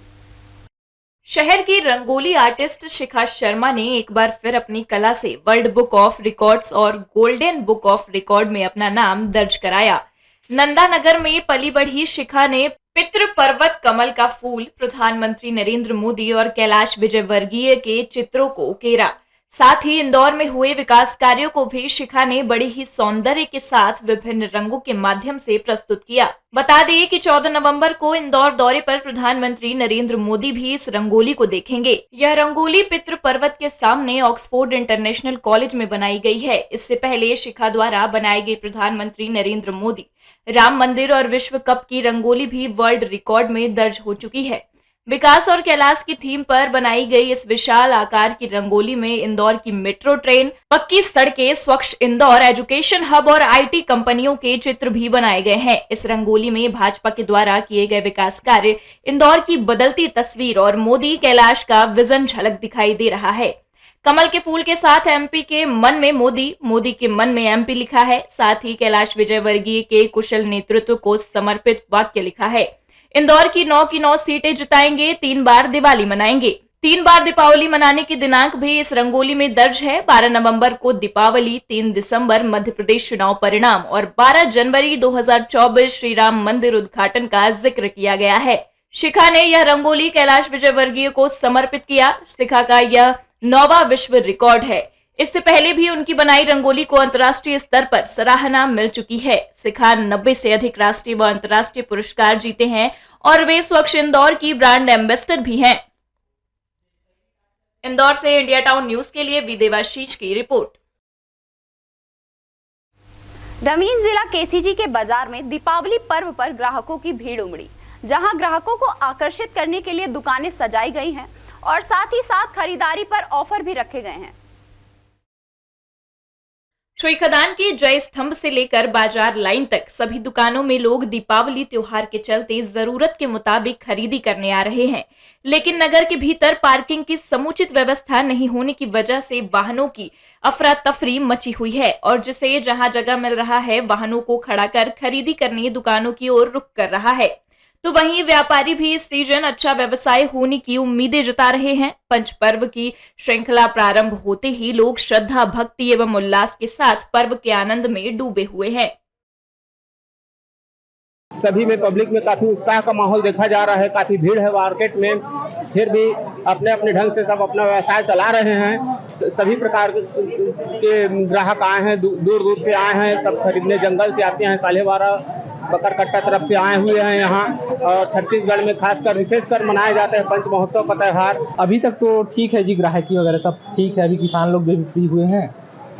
शहर की रंगोली आर्टिस्ट शिखा शर्मा ने एक बार फिर अपनी कला से वर्ल्ड बुक ऑफ रिकॉर्ड्स और गोल्डन बुक ऑफ रिकॉर्ड में अपना नाम दर्ज कराया। नंदानगर में पली बढ़ी शिखा ने पितृ पर्वत कमल का फूल, प्रधानमंत्री नरेंद्र मोदी और कैलाश विजयवर्गीय के चित्रों को उकेरा। साथ ही इंदौर में हुए विकास कार्यों को भी शिखा ने बड़े ही सौंदर्य के साथ विभिन्न रंगों के माध्यम से प्रस्तुत किया। बता दें कि 14 नवंबर को इंदौर दौरे पर प्रधानमंत्री नरेंद्र मोदी भी इस रंगोली को देखेंगे। यह रंगोली पितृ पर्वत के सामने ऑक्सफोर्ड इंटरनेशनल कॉलेज में बनाई गई है। इससे पहले शिखा द्वारा बनाई गई प्रधानमंत्री नरेंद्र मोदी, राम मंदिर और विश्व कप की रंगोली भी वर्ल्ड रिकॉर्ड में दर्ज हो चुकी है। विकास और कैलाश की थीम पर बनाई गई इस विशाल आकार की रंगोली में इंदौर की मेट्रो ट्रेन, पक्की सड़कें, स्वच्छ इंदौर, एजुकेशन हब और आईटी कंपनियों के चित्र भी बनाए गए हैं। इस रंगोली में भाजपा के द्वारा किए गए विकास कार्य, इंदौर की बदलती तस्वीर और मोदी कैलाश का विजन झलक दिखाई दे रहा है। कमल के फूल के साथ एमपी के मन में मोदी, मोदी के मन में एमपी लिखा है। साथ ही कैलाश विजयवर्गीय के कुशल नेतृत्व को समर्पित वाक्य लिखा है। इंदौर की 9 की 9 सीटें जिताएंगे, 3 बार दिवाली मनाएंगे। 3 बार दीपावली मनाने की दिनांक भी इस रंगोली में दर्ज है। 12 नवंबर को दीपावली, 3 दिसंबर मध्य प्रदेश चुनाव परिणाम और 12 जनवरी 2024 श्री राम मंदिर उद्घाटन का जिक्र किया गया है। शिखा ने यह रंगोली कैलाश विजयवर्गीय को समर्पित किया। शिखा का यह 9वां विश्व रिकॉर्ड है। इससे पहले भी उनकी बनाई रंगोली को अंतर्राष्ट्रीय स्तर पर सराहना मिल चुकी है। शिखा 90 से अधिक राष्ट्रीय व अंतर्राष्ट्रीय पुरस्कार जीते हैं और वे स्वच्छ इंदौर की ब्रांड एम्बेसडर भी हैं। इंदौर से इंडिया टाउन न्यूज के लिए वी देवाशीष की रिपोर्ट। रमीन जिला केसीजी के बाजार में दीपावली पर्व पर ग्राहकों की भीड़ उमड़ी, जहां ग्राहकों को आकर्षित करने के लिए दुकानें सजाई गई हैं और साथ ही साथ खरीदारी पर ऑफर भी रखे गए हैं। श्रीखदान के जय स्तंभ से लेकर बाजार लाइन तक सभी दुकानों में लोग दीपावली त्योहार के चलते जरूरत के मुताबिक खरीदी करने आ रहे हैं, लेकिन नगर के भीतर पार्किंग की समुचित व्यवस्था नहीं होने की वजह से वाहनों की अफरा तफरी मची हुई है और जिसे जहां जगह मिल रहा है वाहनों को खड़ा कर खरीदी करने दुकानों की ओर रुख कर रहा है। तो वहीं व्यापारी भी इस सीजन अच्छा व्यवसाय होने की उम्मीदें जता रहे हैं। पंच पर्व की श्रृंखला प्रारंभ होते ही लोग श्रद्धा, भक्ति एवं उल्लास के साथ पर्व के आनंद में डूबे हुए हैं। सभी में पब्लिक में काफी उत्साह का माहौल देखा जा रहा है, काफी भीड़ है मार्केट में, फिर भी अपने अपने ढंग से सब अपना व्यवसाय चला रहे हैं। सभी प्रकार के ग्राहक आए हैं, दूर दूर से आए हैं, सब खरीदने जंगल से आते हैं, सालेवारा बकरकट्टा तरफ से आए हुए हैं यहाँ। और छत्तीसगढ़ में खासकर विशेषकर मनाया जाता है पंच महोत्सव का त्यौहार। अभी तक तो ठीक है जी, ग्राहकी वगैरह सब ठीक है। अभी किसान लोग भी फ्री हुए हैं,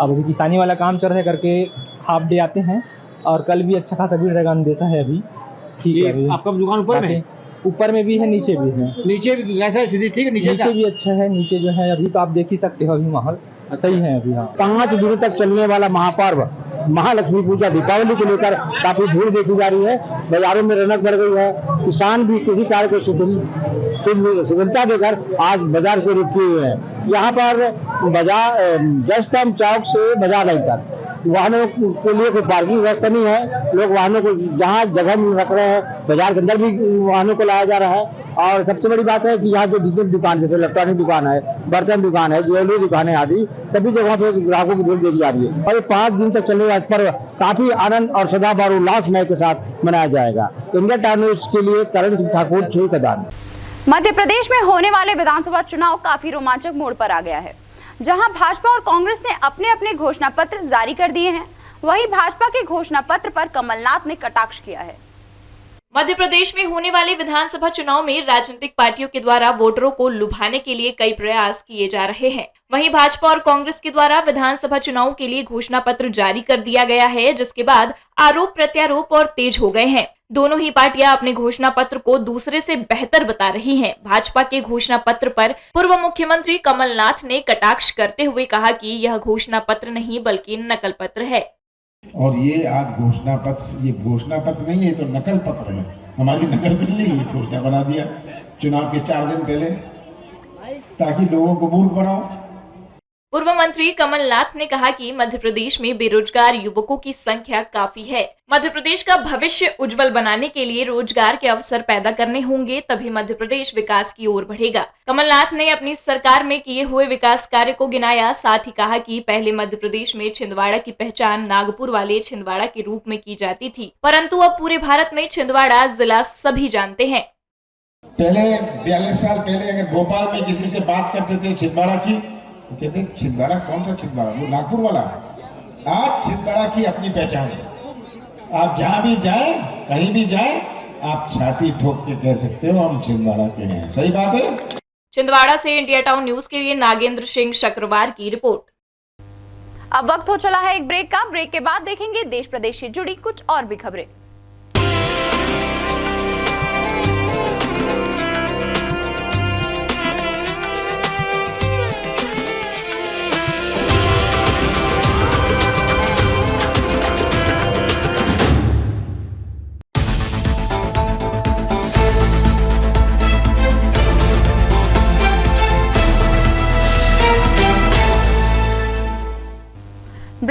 अब अभी किसानी वाला काम चल रहा है करके हाफ डे आते हैं और कल भी अच्छा खासा भीड़ रहेगा, अंदेशा है अभी। ठीक है। आपका दुकान ऊपर में? ऊपर में भी है, नीचे भी है। नीचे भी कैसा स्थिति? ठीक है। नीचे भी अच्छा है। नीचे जो है अभी तो आप देख ही सकते हो, अभी माहौल सही है अभी। हाँ, 5 दिनों तक चलने वाला महापर्व महालक्ष्मी पूजा दीपावली को लेकर काफी भीड़ देखी जा रही है। बाजारों में रौनक बढ़ गई है। किसान भी किसी कार्य को शिथिलता देकर आज बाजार से रुके हुए हैं। यहाँ पर बाजार जय स्तंभ चौक से बाजार लाइन तक वाहनों के लिए कोई पार्किंग व्यवस्था नहीं है। लोग वाहनों को जहाँ जगह रख रहे हैं, बाजार के अंदर भी वाहनों को लाया जा रहा है। और सबसे बड़ी बात है कि यहाँ जो जितने दुकान, जैसे इलेक्ट्रॉनिक दुकान है, बर्तन दुकान है, ज्वेलरी दुकान है आदि, सभी जगहों पे ग्राहकों की भीड़ देखी जा रही है। और ये 5 दिन तक चलने वाला पर्व काफी आनंद और सदा और उल्लासमय के साथ मनाया जाएगा। इंडिया टाउन न्यूज के लिए करण सिंह ठाकुर, श्रीखदान। मध्य प्रदेश में होने वाले विधानसभा चुनाव काफी रोमांचक मोड़ पर आ गया है, जहां भाजपा और कांग्रेस ने अपने अपने घोषणा पत्र जारी कर दिए हैं। वहीं भाजपा के घोषणा पत्र पर कमलनाथ ने कटाक्ष किया है। मध्य प्रदेश में होने वाले विधानसभा चुनाव में राजनीतिक पार्टियों के द्वारा वोटरों को लुभाने के लिए कई प्रयास किए जा रहे हैं। वहीं भाजपा और कांग्रेस के द्वारा विधानसभा चुनाव के लिए घोषणा पत्र जारी कर दिया गया है, जिसके बाद आरोप प्रत्यारोप और तेज हो गए हैं। दोनों ही पार्टियां अपने घोषणा पत्र को दूसरे से बेहतर बता रही हैं। भाजपा के घोषणा पत्र पर पूर्व मुख्यमंत्री कमलनाथ ने कटाक्ष करते हुए कहा कि यह घोषणा पत्र नहीं बल्कि नकल पत्र है। और ये आज घोषणा पत्र, ये घोषणा पत्र नहीं है, तो नकल पत्र है। हमारी नकल कर ली, घोषणा बना दिया चुनाव के 4 दिन पहले, ताकि लोगों को मूर्ख बनाओ। पूर्व मंत्री कमलनाथ ने कहा कि मध्य प्रदेश में बेरोजगार युवकों की संख्या काफी है। मध्य प्रदेश का भविष्य उज्जवल बनाने के लिए रोजगार के अवसर पैदा करने होंगे, तभी मध्य प्रदेश विकास की ओर बढ़ेगा। कमलनाथ ने अपनी सरकार में किए हुए विकास कार्य को गिनाया। साथ ही कहा कि पहले मध्य प्रदेश में छिंदवाड़ा की पहचान नागपुर वाले छिंदवाड़ा के रूप में की जाती थी, परंतु अब पूरे भारत में छिंदवाड़ा जिला सभी जानते हैं। पहले 42 साल पहले अगर भोपाल में किसी से बात करते थे छिंदवाड़ा की, कहते छिंदवाड़ा कौन सा छिंदवाड़ा, वो नागपुर वाला। आज छिंदवाड़ा की अपनी पहचान है। आप जहाँ भी जाए, कहीं भी जाए, आप छाती ठोक के कह सकते हो हम छिंदवाड़ा के हैं। सही बात है। छिंदवाड़ा से इंडिया टाउन न्यूज के लिए नागेंद्र सिंह शक्रवार की रिपोर्ट। अब वक्त हो चला है एक ब्रेक का। ब्रेक के बाद देखेंगे देश प्रदेश से जुड़ी कुछ और भी खबरें।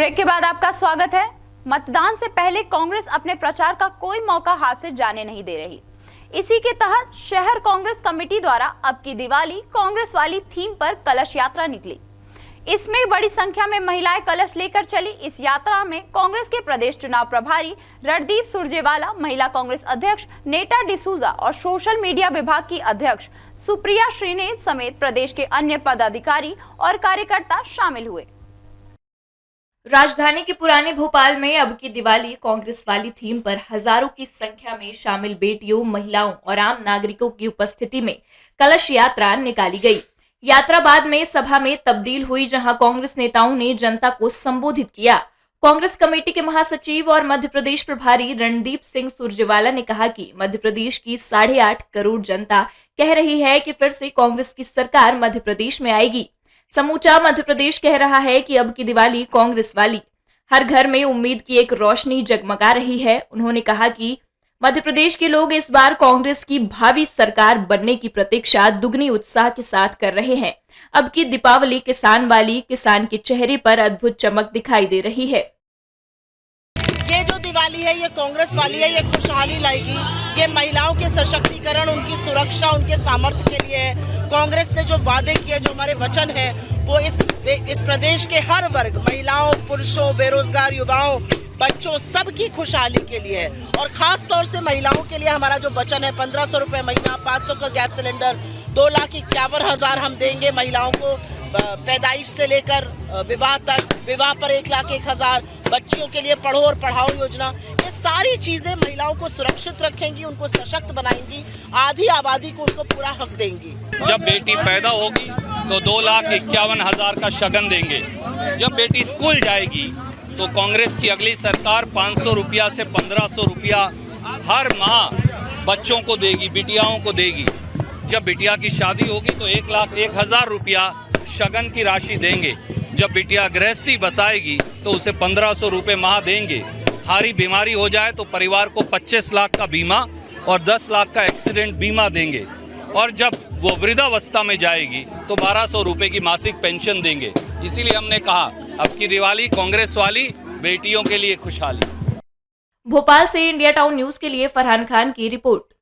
ब्रेक के बाद आपका स्वागत है। मतदान से पहले कांग्रेस अपने प्रचार का कोई मौका हाथ से जाने नहीं दे रही। इसी के तहत शहर कांग्रेस कमेटी द्वारा अब की दिवाली कांग्रेस वाली थीम पर कलश यात्रा निकली। इसमें बड़ी संख्या में महिलाएं कलश लेकर चली। इस यात्रा में कांग्रेस के प्रदेश चुनाव प्रभारी रणदीप सुरजेवाला, महिला कांग्रेस अध्यक्ष नेटा डिसूजा और सोशल मीडिया विभाग की अध्यक्ष सुप्रिया श्रीनेत समेत प्रदेश के अन्य पदाधिकारी और कार्यकर्ता शामिल हुए। राजधानी के पुराने भोपाल में अब की दिवाली कांग्रेस वाली थीम पर हजारों की संख्या में शामिल बेटियों, महिलाओं और आम नागरिकों की उपस्थिति में कलश यात्रा निकाली गई। यात्रा बाद में सभा में तब्दील हुई, जहां कांग्रेस नेताओं ने जनता को संबोधित किया। कांग्रेस कमेटी के महासचिव और मध्य प्रदेश प्रभारी रणदीप सिंह सुरजेवाला ने कहा कि मध्य प्रदेश की 8.5 करोड़ जनता कह रही है कि फिर से कांग्रेस की सरकार मध्य प्रदेश में आएगी। समूचा मध्य प्रदेश कह रहा है कि अब की दिवाली कांग्रेस वाली। हर घर में उम्मीद की एक रोशनी जगमगा रही है। उन्होंने कहा कि मध्य प्रदेश के लोग इस बार कांग्रेस की भावी सरकार बनने की प्रतीक्षा दुगनी उत्साह के साथ कर रहे हैं। अब की दीपावली किसान वाली, किसान के चेहरे पर अद्भुत चमक दिखाई दे रही है। ये जो दिवाली है ये कांग्रेस वाली है, ये खुशहाली लाएगी, ये महिलाओं के सशक्तिकरण, उनकी सुरक्षा, उनके सामर्थ्य के लिए है। कांग्रेस ने जो वादे किए, जो हमारे वचन है, वो इस प्रदेश के हर वर्ग, महिलाओं, पुरुषों, बेरोजगार युवाओं, बच्चों, सबकी खुशहाली के लिए है। और खास तौर से महिलाओं के लिए हमारा जो वचन है 1500 रुपए महीना, 500 का गैस सिलेंडर, 2,51,000 हम देंगे महिलाओं को पैदाइश से लेकर विवाह तक, विवाह पर 1,01,000, बच्चियों के लिए पढ़ो और पढ़ाओ योजना। ये सारी चीजें महिलाओं को सुरक्षित रखेंगी, उनको सशक्त बनाएंगी, आधी आबादी को उनको पूरा हक देंगी। जब बेटी पैदा होगी तो 2,51,000 का शगन देंगे। जब बेटी स्कूल जाएगी तो कांग्रेस की अगली सरकार 500 रुपया से 1,500 रुपया हर माह बच्चों को देगी, बिटियाओं को देगी। जब बिटिया की शादी होगी तो 1,01,000 रुपया शगन की राशि देंगे। जब बिटिया गृहस्थी बसाएगी तो उसे 1,500 रुपये माह देंगे। भारी बीमारी हो जाए तो परिवार को 25 लाख का बीमा और 10 लाख का एक्सीडेंट बीमा देंगे। और जब वो वृद्धावस्था में जाएगी तो 1,200 रुपये की मासिक पेंशन देंगे। इसीलिए हमने कहा अब की दिवाली कांग्रेस वाली, बेटियों के लिए खुशहाली। भोपाल से इंडिया टाउन न्यूज के लिए फरहान खान की रिपोर्ट।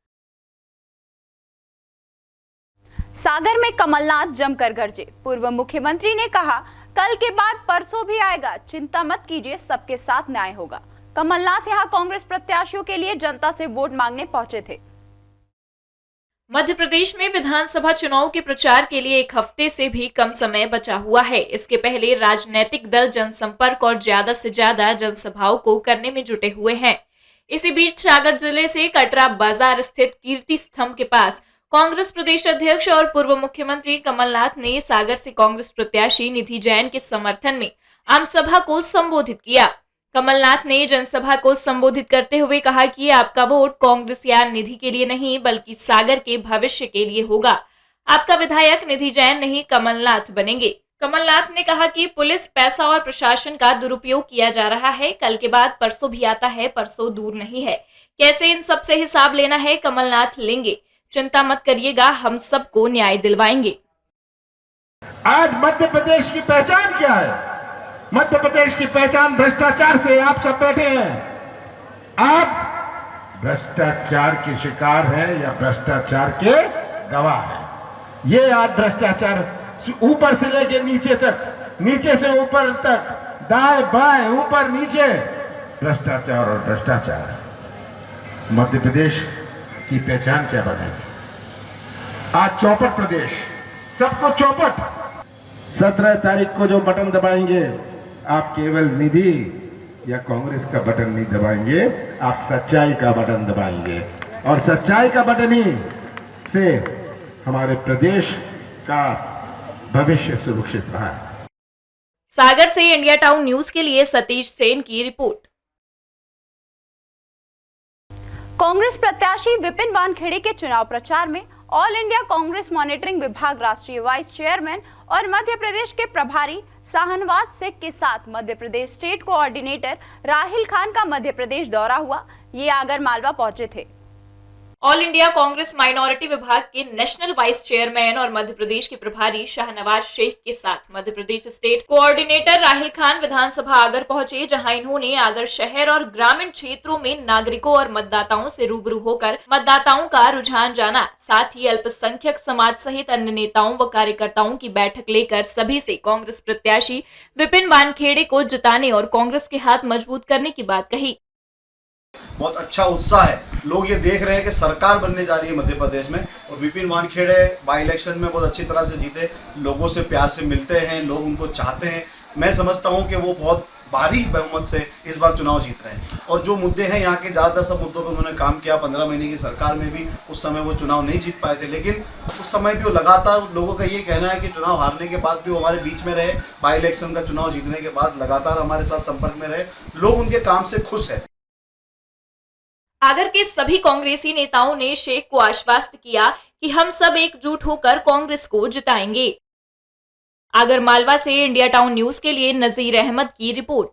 सागर में कमलनाथ जमकर गरजे। पूर्व मुख्यमंत्री ने कहा, कल के बाद परसों भी आएगा, चिंता मत कीजिए, सबके साथ न्याय होगा। कमलनाथ यहां कांग्रेस प्रत्याशियों के लिए जनता से वोट मांगने पहुंचे थे। मध्य प्रदेश में विधानसभा चुनाव के प्रचार के लिए एक हफ्ते से भी कम समय बचा हुआ है। इसके पहले राजनीतिक दल जनसंपर्क और ज्यादा से ज्यादा जनसभाओं को करने में जुटे हुए हैं। इसी बीच सागर जिले से कटरा बाजार स्थित कीर्ति स्तंभ के पास कांग्रेस प्रदेश अध्यक्ष और पूर्व मुख्यमंत्री कमलनाथ ने सागर से कांग्रेस प्रत्याशी निधि जैन के समर्थन में आम सभा को संबोधित किया। कमलनाथ ने जनसभा को संबोधित करते हुए कहा कि आपका वोट कांग्रेस या निधि के लिए नहीं बल्कि सागर के भविष्य के लिए होगा। आपका विधायक निधि जैन नहीं कमलनाथ बनेंगे। कमलनाथ ने कहा कि पुलिस, पैसा और प्रशासन का दुरुपयोग किया जा रहा है। कल के बाद परसों भी आता है, परसों दूर नहीं है। कैसे इन सब से हिसाब लेना है कमलनाथ लेंगे। चिंता मत करिएगा, हम सबको न्याय दिलवाएंगे। आज मध्य प्रदेश की पहचान क्या है? मध्य प्रदेश की पहचान भ्रष्टाचार से। आप सब बैठे हैं, आप भ्रष्टाचार के शिकार हैं या भ्रष्टाचार के गवाह हैं। ये आज भ्रष्टाचार ऊपर से लेके नीचे तक, नीचे से ऊपर तक, दाएं बाएं ऊपर नीचे, भ्रष्टाचार और भ्रष्टाचार। मध्य प्रदेश की पहचान क्या बनेगी? आज चौपट प्रदेश, सबको चौपट। 17 तारीख को जो बटन दबाएंगे, आप केवल निधि या कांग्रेस का बटन नहीं दबाएंगे, आप सच्चाई का बटन दबाएंगे। और सच्चाई का बटन ही से हमारे प्रदेश का भविष्य सुरक्षित रहा है। सागर से इंडिया टाउन न्यूज के लिए सतीश सेन की रिपोर्ट। कांग्रेस प्रत्याशी विपिन वानखेड़े के चुनाव प्रचार में ऑल इंडिया कांग्रेस मॉनिटरिंग विभाग राष्ट्रीय वाइस चेयरमैन और मध्य प्रदेश के प्रभारी शाहनवाज शेख के साथ मध्य प्रदेश स्टेट कोऑर्डिनेटर राहिल खान का मध्य प्रदेश दौरा हुआ। ये आगर मालवा पहुंचे थे। ऑल इंडिया कांग्रेस माइनॉरिटी विभाग के नेशनल वाइस चेयरमैन और मध्य प्रदेश के प्रभारी शाहनवाज शेख के साथ मध्य प्रदेश स्टेट कोऑर्डिनेटर राहिल खान विधानसभा आगर पहुंचे, जहां इन्होंने आगर शहर और ग्रामीण क्षेत्रों में नागरिकों और मतदाताओं से रूबरू होकर मतदाताओं का रुझान जाना, साथ ही अल्पसंख्यक समाज सहित अन्य नेताओं व कार्यकर्ताओं की बैठक लेकर सभी से कांग्रेस प्रत्याशी विपिन वानखेड़े को जिताने और कांग्रेस के हाथ मजबूत करने की बात कही। बहुत अच्छा उत्साह है, लोग ये देख रहे हैं कि सरकार बनने जा रही है मध्य प्रदेश में और विपिन वानखेड़े बाई इलेक्शन में बहुत अच्छी तरह से जीते, लोगों से प्यार से मिलते हैं, लोग उनको चाहते हैं। मैं समझता हूं कि वो बहुत भारी बहुमत से इस बार चुनाव जीत रहे हैं और जो मुद्दे हैं यहाँ के ज़्यादातर सब मुद्दों पर उन्होंने काम किया। 15 महीने की सरकार में भी उस समय वो चुनाव नहीं जीत पाए थे, लेकिन उस समय भी वो लगातार, लोगों का ये कहना है कि चुनाव हारने के बाद भी वो हमारे बीच में रहे, बाई इलेक्शन का चुनाव जीतने के बाद लगातार हमारे साथ संपर्क में रहे, लोग उनके काम से खुश है। आगर के सभी कांग्रेसी नेताओं ने शेख को आश्वस्त किया कि हम सब एकजुट होकर कांग्रेस को जिताएंगे। आगर मालवा से इंडिया टाउन न्यूज के लिए नजीर अहमद की रिपोर्ट।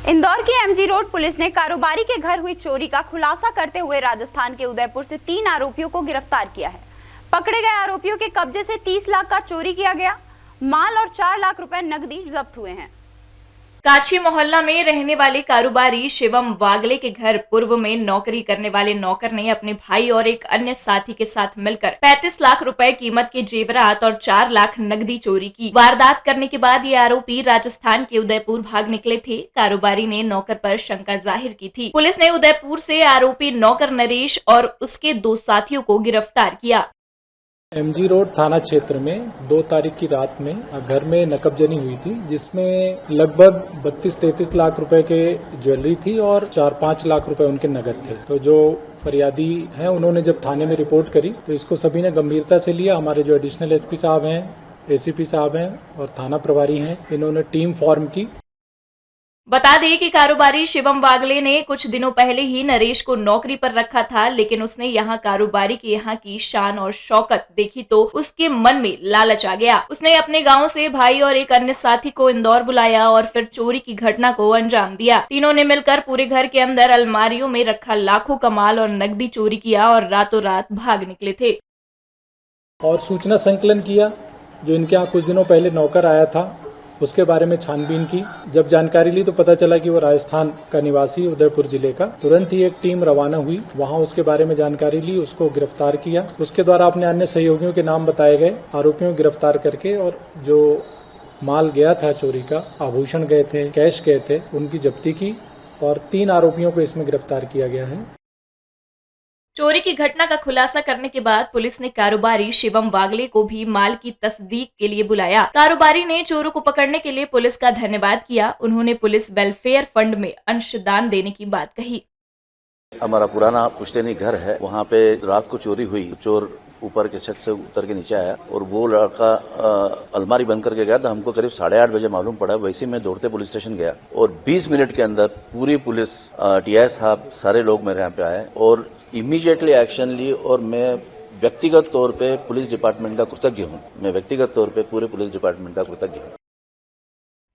इंदौर की एमजी रोड पुलिस ने कारोबारी के घर हुई चोरी का खुलासा करते हुए राजस्थान के उदयपुर से 3 आरोपियों को गिरफ्तार किया है। पकड़े गए आरोपियों के कब्जे से 30 लाख का चोरी किया गया, माल और 4 लाख रुपए नकदी जब्त हुए हैं। काछी मोहल्ला में रहने वाले कारोबारी शिवम वागले के घर पूर्व में नौकरी करने वाले नौकर ने अपने भाई और एक अन्य साथी के साथ मिलकर 35 लाख रुपए कीमत के जेवरात और 4 लाख नकदी चोरी की। वारदात करने के बाद ये आरोपी राजस्थान के उदयपुर भाग निकले थे। कारोबारी ने नौकर पर शंका जाहिर की थी। पुलिस ने उदयपुर से आरोपी नौकर नरेश और उसके 2 साथियों को गिरफ्तार किया। एमजी रोड थाना क्षेत्र में 2 तारीख की रात में घर में नकबजनी हुई थी, जिसमें लगभग 32-33 लाख रुपए के ज्वेलरी थी और 4-5 लाख रुपए उनके नगद थे। तो जो फरियादी हैं उन्होंने जब थाने में रिपोर्ट करी तो इसको सभी ने गंभीरता से लिया। हमारे जो एडिशनल एसपी साहब हैं, एसीपी साहब हैं और थाना प्रभारी हैं, इन्होंने टीम फॉर्म की। बता दें कि कारोबारी शिवम वागले ने कुछ दिनों पहले ही नरेश को नौकरी पर रखा था, लेकिन उसने यहाँ कारोबारी के यहाँ की शान और शौकत देखी तो उसके मन में लालच आ गया। उसने अपने गांव से भाई और एक अन्य साथी को इंदौर बुलाया और फिर चोरी की घटना को अंजाम दिया। तीनों ने मिलकर पूरे घर के अंदर अलमारियों में रखा लाखों का माल और नकदी चोरी किया और रातों रात भाग निकले थे। और सूचना संकलन किया, जो इनके यहाँ कुछ दिनों पहले नौकर आया था उसके बारे में छानबीन की। जब जानकारी ली तो पता चला कि वो राजस्थान का निवासी उदयपुर जिले का। तुरंत ही एक टीम रवाना हुई, वहां उसके बारे में जानकारी ली, उसको गिरफ्तार किया। उसके द्वारा अपने अन्य सहयोगियों के नाम बताए गए, आरोपियों को गिरफ्तार करके और जो माल गया था चोरी का, आभूषण गए थे, कैश गए थे, उनकी जब्ती की और 3 आरोपियों को इसमें गिरफ्तार किया गया है। चोरी की घटना का खुलासा करने के बाद पुलिस ने कारोबारी शिवम वागले को भी माल की तस्दीक के लिए बुलाया। कारोबारी ने चोरों को पकड़ने के लिए पुलिस का धन्यवाद किया। उन्होंने पुलिस वेलफेयर फंड में अंशदान देने की बात कही। हमारा पुराना पुश्तैनी घर है, वहाँ पे रात को चोरी हुई। चोर ऊपर के छत से उतर के नीचे आया और वो लड़का अलमारी बंद करके गया था। हमको करीब 8:30 बजे मालूम पड़ा। वैसे मैं दौड़ते पुलिस स्टेशन गया और 20 मिनट के अंदर पूरी पुलिस, टीआई साहब, सारे लोग मेरे यहाँ पे आए और इमीडिएटली एक्शन ली। और मैं व्यक्तिगत तौर पे पुलिस डिपार्टमेंट का कृतज्ञ हूँ। मैं व्यक्तिगत तौर पे पूरे पुलिस डिपार्टमेंट का कृतज्ञ हूँ।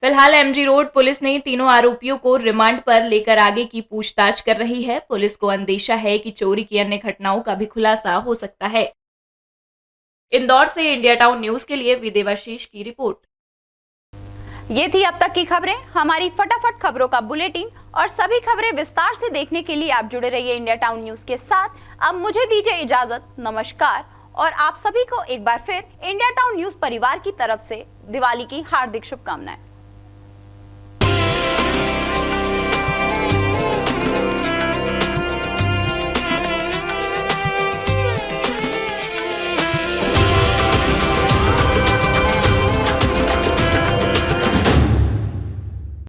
फिलहाल एमजी रोड पुलिस ने तीनों आरोपियों को रिमांड पर लेकर आगे की पूछताछ कर रही है। पुलिस को अंदेशा है कि चोरी की अन्य घटनाओं का भी खुलासा हो सकता है। इंदौर से इंडिया टाउन न्यूज के लिए विदेवाशीष की रिपोर्ट। ये थी अब तक की खबरें। हमारी फटाफट खबरों का बुलेटिन और सभी खबरें विस्तार से देखने के लिए आप जुड़े रहिए इंडिया टाउन न्यूज के साथ। अब मुझे दीजिए इजाजत, नमस्कार। और आप सभी को एक बार फिर इंडिया टाउन न्यूज परिवार की तरफ से दिवाली की हार्दिक शुभकामनाएं।